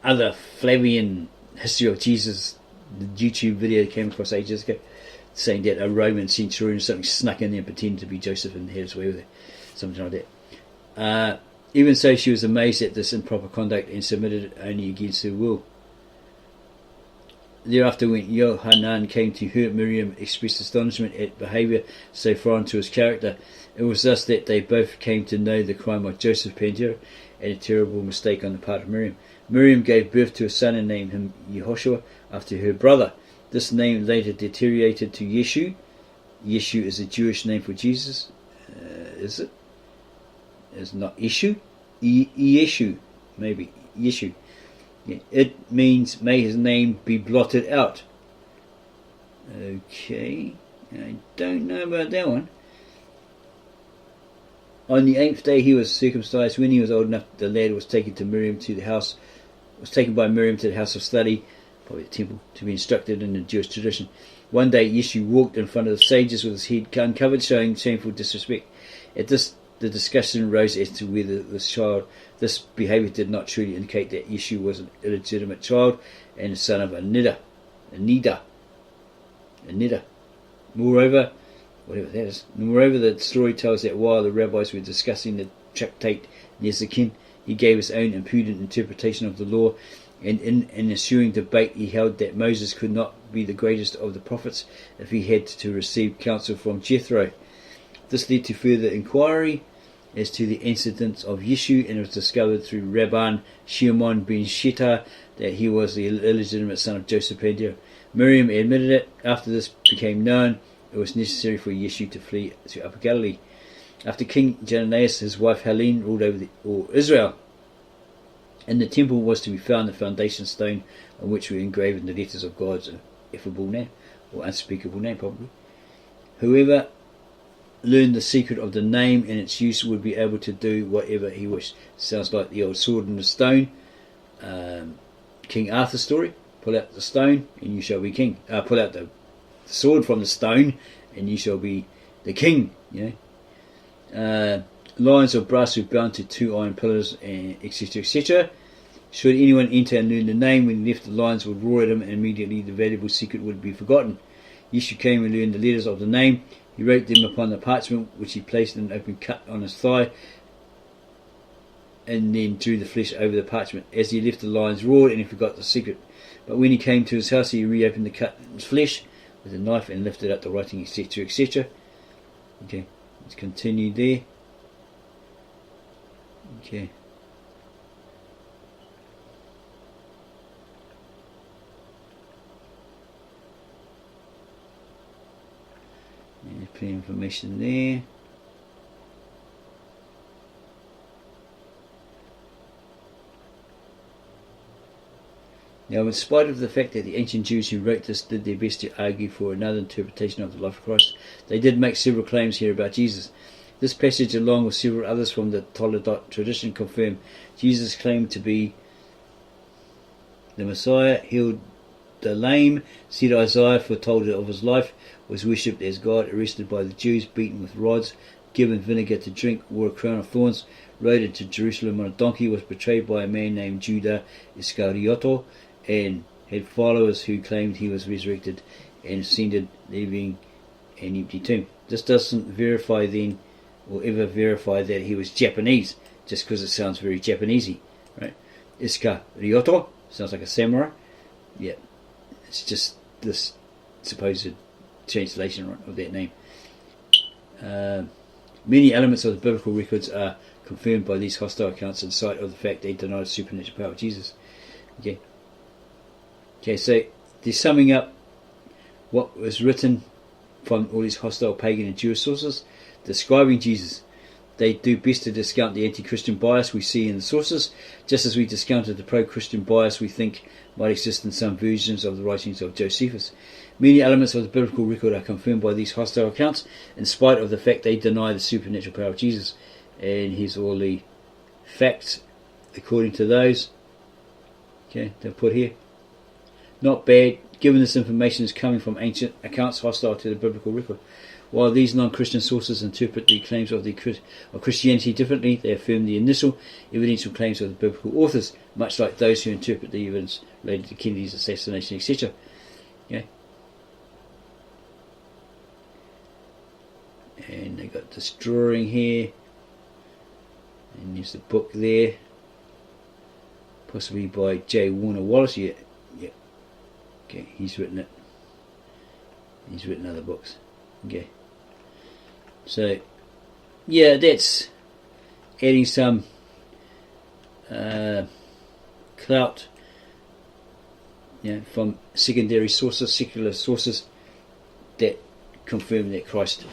other Flavian history of Jesus, the YouTube video came across ages ago, saying that a Roman centurion or something snuck in there and pretended to be Joseph and had his way with it, something like that. Even so, she was amazed at this improper conduct and submitted only against her will. Thereafter, when Yohanan came to her, Miriam expressed astonishment at behaviour so foreign to his character. It was thus that they both came to know the crime of Joseph Pandera and a terrible mistake on the part of Miriam. Miriam gave birth to a son and named him Yehoshua after her brother. This name later deteriorated to Yeshu. Yeshu is a Jewish name for Jesus. Is it? It's not Yeshu? Yeshu, maybe. Yeshu. Yeah. It means, may his name be blotted out. Okay. I don't know about that one. On the 8th day he was circumcised. When he was old enough, the lad was taken by Miriam to the house of study, probably the temple, to be instructed in the Jewish tradition. One day Yeshu walked in front of the sages with his head uncovered, showing shameful disrespect. At this, the discussion arose as to whether this behaviour did not truly indicate that Yeshu was an illegitimate child and the son of Anida. Moreover, whatever that is. Moreover, the story tells that while the rabbis were discussing the tractate Nezikin, he gave his own impudent interpretation of the law, and in an ensuing debate he held that Moses could not be the greatest of the prophets if he had to receive counsel from Jethro. This led to further inquiry as to the incidents of Yeshu, and it was discovered through Rabban Shimon ben Sheta that he was the illegitimate son of Joseph Pandera. Miriam admitted it. After this became known, it was necessary for Yeshu to flee to Upper Galilee. After King Jananias, his wife Helene ruled over all Israel. In the temple was to be found the foundation stone on which were engraved the letters of God's ineffable name, or unspeakable name probably. Whoever learned the secret of the name and its use would be able to do whatever he wished. Sounds like the old sword and the stone, King Arthur story. Pull out the stone and you shall be king. Pull out the sword from the stone and you shall be the king. Lions of brass were bound to 2 iron pillars, etc., etc. Should anyone enter and learn the name, when he left, the lions would roar at him, and immediately the valuable secret would be forgotten. Yeshu came and learned the letters of the name. He wrote them upon the parchment, which he placed in an open cut on his thigh, and then drew the flesh over the parchment. As he left, the lions roared, and he forgot the secret. But when he came to his house, he reopened the cut flesh with a knife and lifted up the writing, etc., etc. Okay, let's continue there. Okay. There's plenty of information there. Now, in spite of the fact that the ancient Jews who wrote this did their best to argue for another interpretation of the life of Christ, they did make several claims here about Jesus. This passage, along with several others from the Talmud tradition, confirm Jesus' claim to be the Messiah, healed the lame, said Isaiah foretold of his life, was worshipped as God, arrested by the Jews, beaten with rods, given vinegar to drink, wore a crown of thorns, rode into Jerusalem on a donkey, was betrayed by a man named Judas Iscariot, and had followers who claimed he was resurrected and ascended, leaving an empty tomb. This doesn't verify then, or ever verify, that he was Japanese, just because it sounds very Japanesey, right? Iscariot sounds like a samurai. Yeah, it's just this supposed translation of that name. Many elements of the biblical records are confirmed by these hostile accounts in sight of the fact they deny the supernatural power of Jesus. Okay, so they're summing up what was written from all these hostile pagan and Jewish sources describing Jesus. They do best to discount the anti-Christian bias we see in the sources, just as we discounted the pro-Christian bias we think might exist in some versions of the writings of Josephus. Many elements of the biblical record are confirmed by these hostile accounts, in spite of the fact they deny the supernatural power of Jesus. And here's all the facts according to those. Okay, they'll put here. Not bad, given this information is coming from ancient accounts hostile to the biblical record. While these non-Christian sources interpret the claims of Christianity differently, they affirm the initial evidential claims of the biblical authors, much like those who interpret the evidence related to Kennedy's assassination, etc. Okay. And they got this drawing here, and there's the book there, possibly by J. Warner Wallace. Yeah. Okay, he's written it. He's written other books. Okay. So, yeah, that's adding some clout, from secondary sources, secular sources that confirm that Christ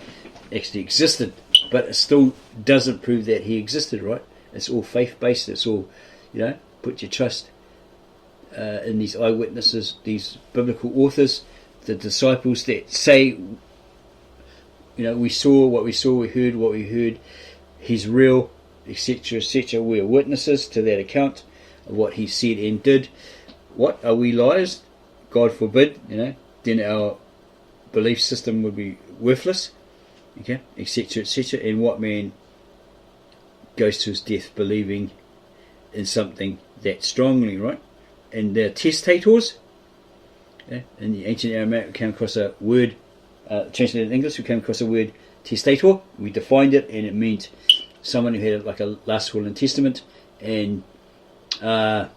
actually existed. But it still doesn't prove that he existed, right? It's all faith-based. It's all, put your trust in these eyewitnesses, these biblical authors, the disciples that say, we saw what we saw, we heard what we heard, he's real, etc., etc. We are witnesses to that account of what he said and did. What, are we liars? God forbid, then our belief system would be worthless, okay, etc., etc. And what man goes to his death believing in something that strongly, right? And they're testators. In the ancient Aramaic, we came across a word, translated in English, we came across a word testator. We defined it, and it meant someone who had like a last will and testament, and or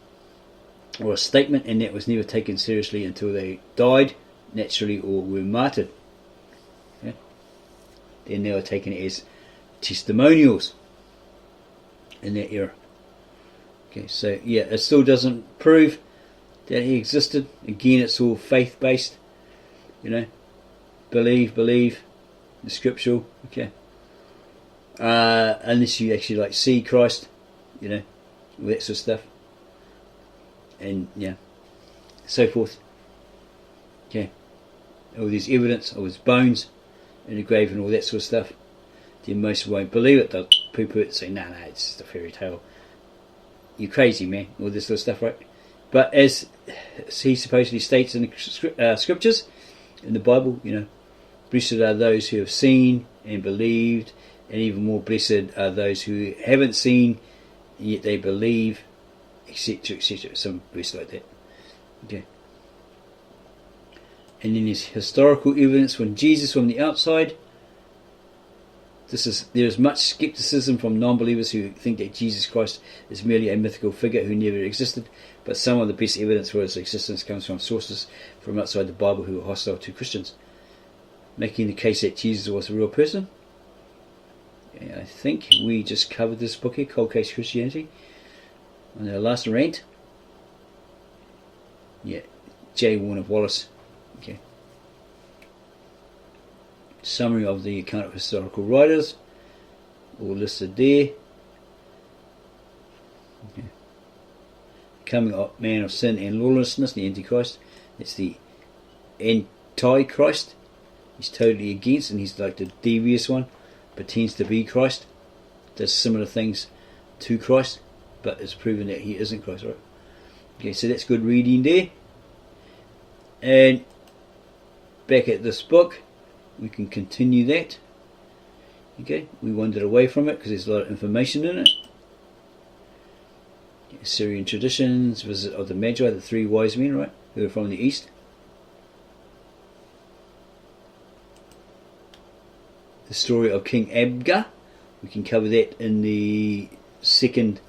a statement, and that was never taken seriously until they died naturally or were martyred. Okay? Then they were taken as testimonials in that era. Okay, so it still doesn't prove that he existed. Again, it's all faith-based. Believe the scriptural. Okay. Unless you actually see Christ, all that sort of stuff, and so forth. Okay. All this evidence of his bones in the grave and all that sort of stuff. Then most won't believe it. They'll poo-poo it and say, no, it's just a fairy tale. You're crazy, man. All this sort of stuff, right? But as he supposedly states in the scriptures, in the Bible, blessed are those who have seen and believed, and even more blessed are those who haven't seen, yet they believe, etc., etc. Some verse like that. Okay. And then there's historical evidence from Jesus from the outside. There is much skepticism from non-believers who think that Jesus Christ is merely a mythical figure who never existed, but some of the best evidence for his existence comes from sources from outside the Bible who are hostile to Christians. making the case that Jesus was a real person. And I think we just covered this book here, Cold Case Christianity, on our last rant. Yeah, J. Warner Wallace. Okay. Summary of the account of historical writers, all listed there. Okay. Coming up, man of sin and lawlessness, the Antichrist. It's the Antichrist. He's totally against, and he's like the devious one. Pretends to be Christ. Does similar things to Christ, but it's proven that he isn't Christ, right? Okay, so that's good reading there. And back at this book, we can continue that. Okay, we wandered away from it because there's a lot of information in it. Assyrian traditions, visit of the Magi, the three wise men, right, who are from the east. The story of King Abgar, we can cover that in the second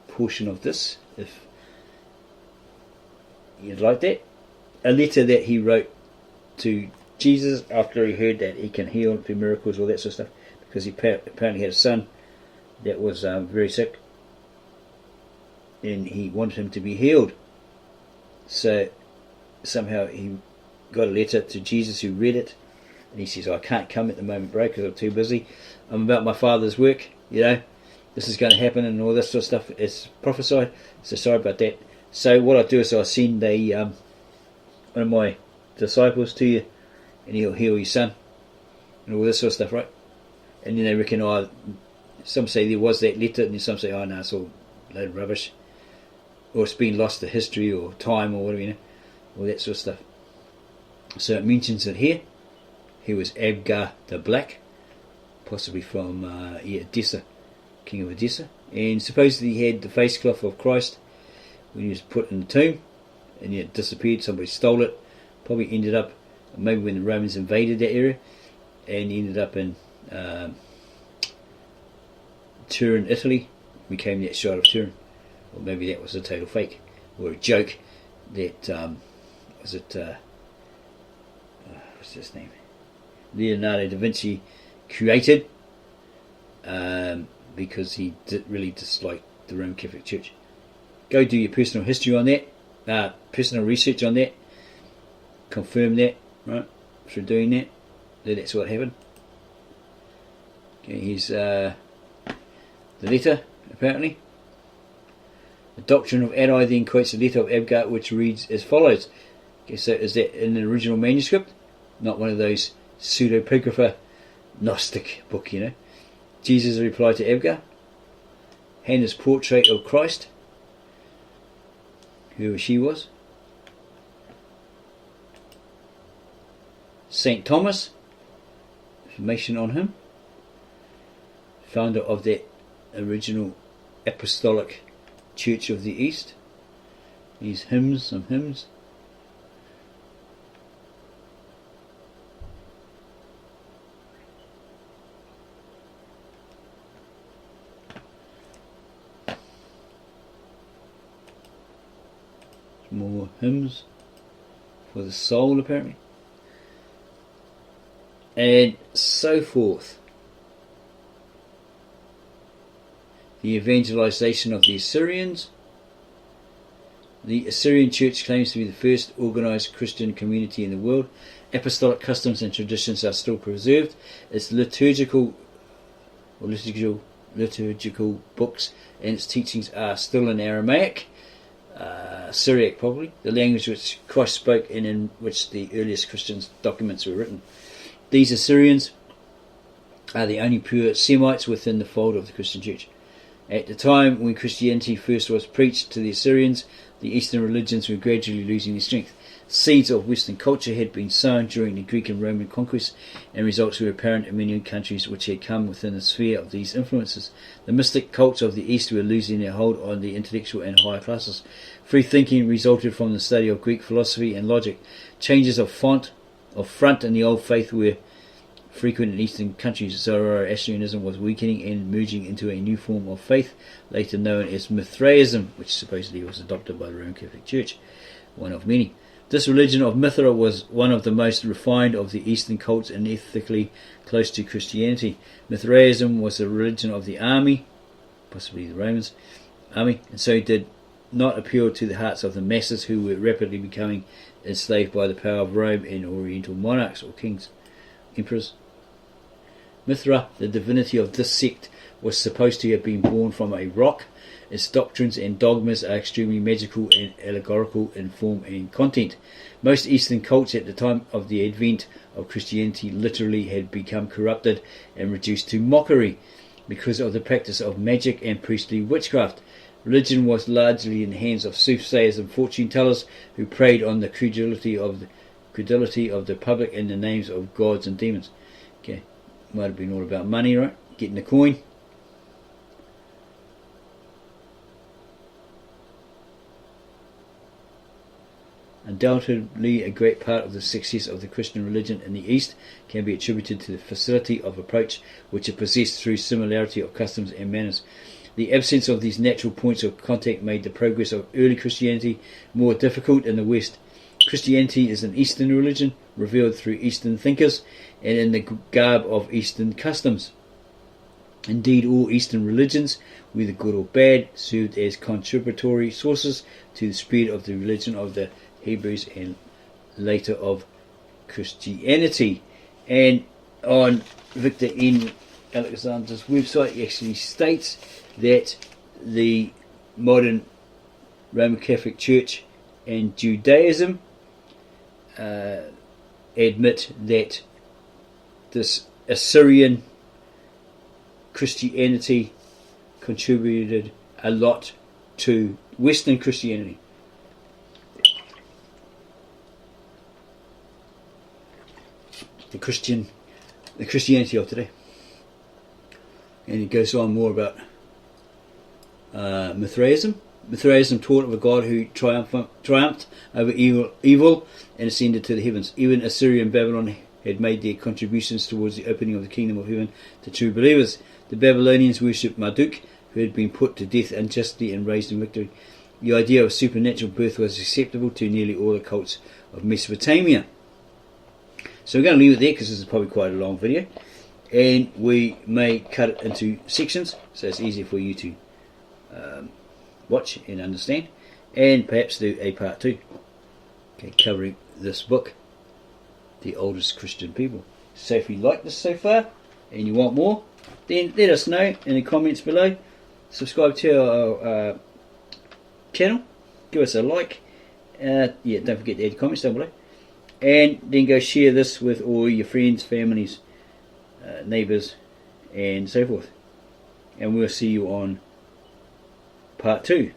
portion of this, if you'd like that. A letter that he wrote to Jesus after he heard that he can heal through miracles, all that sort of stuff, because he apparently had a son that was very sick, and he wanted him to be healed. So somehow he got a letter to Jesus, who read it, and he says, I can't come at the moment, bro, because I'm too busy. I'm about my Father's work, this is going to happen, and all this sort of stuff is prophesied, so sorry about that. So what I do is I send one of my disciples to you, and he'll heal your son, and all this sort of stuff, right? And then they reckon, some say there was that letter, and then some say, no, it's all a load of rubbish, or it's been lost to history or time or whatever, all that sort of stuff. So it mentions it here. He was Abgar the Black, possibly from Edessa, king of Edessa, and supposedly he had the face cloth of Christ when he was put in the tomb, and it disappeared. Somebody stole it, probably ended up maybe when the Romans invaded that area, and ended up in Turin, Italy, became that shard of Turin. Or maybe that was a total fake, or a joke that what's his name, Leonardo da Vinci created, because he really disliked the Roman Catholic Church. Go do your personal history on that, personal research on that, confirm that, right, through doing that that's what happened. Okay, here's the letter, apparently. The doctrine of Adai then quotes the letter of Abgar, which reads as follows. Okay, so is that in an original manuscript? Not one of those pseudepigrapha Gnostic book, Jesus replied to Abgar. Hannah's portrait of Christ, whoever she was. Saint Thomas, information on him. Founder of that original Apostolic Church of the East. These hymns, some hymns. More hymns for the soul, apparently, and so forth. The evangelization of the Assyrians. The Assyrian Church claims to be the first organized Christian community in the world. Apostolic customs and traditions are still preserved. Its liturgical books and its teachings are still in Aramaic, Syriac probably, the language which Christ spoke and in which the earliest Christian documents were written. These Assyrians are the only pure Semites within the fold of the Christian Church. At the time when Christianity first was preached to the Assyrians, the Eastern religions were gradually losing their strength. Seeds of Western culture had been sown during the Greek and Roman conquest, and results were apparent in many countries which had come within the sphere of these influences. The mystic cults of the East were losing their hold on the intellectual and higher classes. Free thinking resulted from the study of Greek philosophy and logic. Changes of front in the old faith were frequent in Eastern countries. Zoroastrianism was weakening and merging into a new form of faith, later known as Mithraism, which supposedly was adopted by the Roman Catholic Church, one of many. This religion of Mithra was one of the most refined of the Eastern cults and ethically close to Christianity. Mithraism was the religion of the army, possibly the Romans army, and so did not appeal to the hearts of the masses who were rapidly becoming enslaved by the power of Rome and Oriental monarchs or kings, emperors. Mithra, the divinity of this sect, was supposed to have been born from a rock. Its doctrines and dogmas are extremely magical and allegorical in form and content. Most Eastern cults at the time of the advent of Christianity literally had become corrupted and reduced to mockery because of the practice of magic and priestly witchcraft. Religion was largely in the hands of soothsayers and fortune tellers who preyed on the credulity of the public in the names of gods and demons. Okay, might have been all about money, right? Getting the coin. Undoubtedly, a great part of the success of the Christian religion in the East can be attributed to the facility of approach which it possessed through similarity of customs and manners. The absence of these natural points of contact made the progress of early Christianity more difficult in the West. Christianity is an Eastern religion, revealed through Eastern thinkers and in the garb of Eastern customs. Indeed, all Eastern religions, whether good or bad, served as contributory sources to the spread of the religion of the Hebrews and later of Christianity. And on Victor N. Alexander's website, he actually states that the modern Roman Catholic Church and Judaism admit that this Assyrian Christianity contributed a lot to Western Christianity. The Christianity of today. And it goes on more about Mithraism. Mithraism taught of a God who triumphed over evil and ascended to the heavens. Even Assyria and Babylon had made their contributions towards the opening of the kingdom of heaven to true believers. The Babylonians worshipped Marduk, who had been put to death unjustly and raised in victory. The idea of supernatural birth was acceptable to nearly all the cults of Mesopotamia. So we're going to leave it there because this is probably quite a long video, and we may cut it into sections so it's easier for you to watch and understand, and perhaps do a part 2, okay, covering this book, The Oldest Christian People. So if you like this so far and you want more, then let us know in the comments below. Subscribe to our channel, give us a like, don't forget to add comments down below, and then go share this with all your friends, families, neighbours and so forth. And we'll see you on part 2.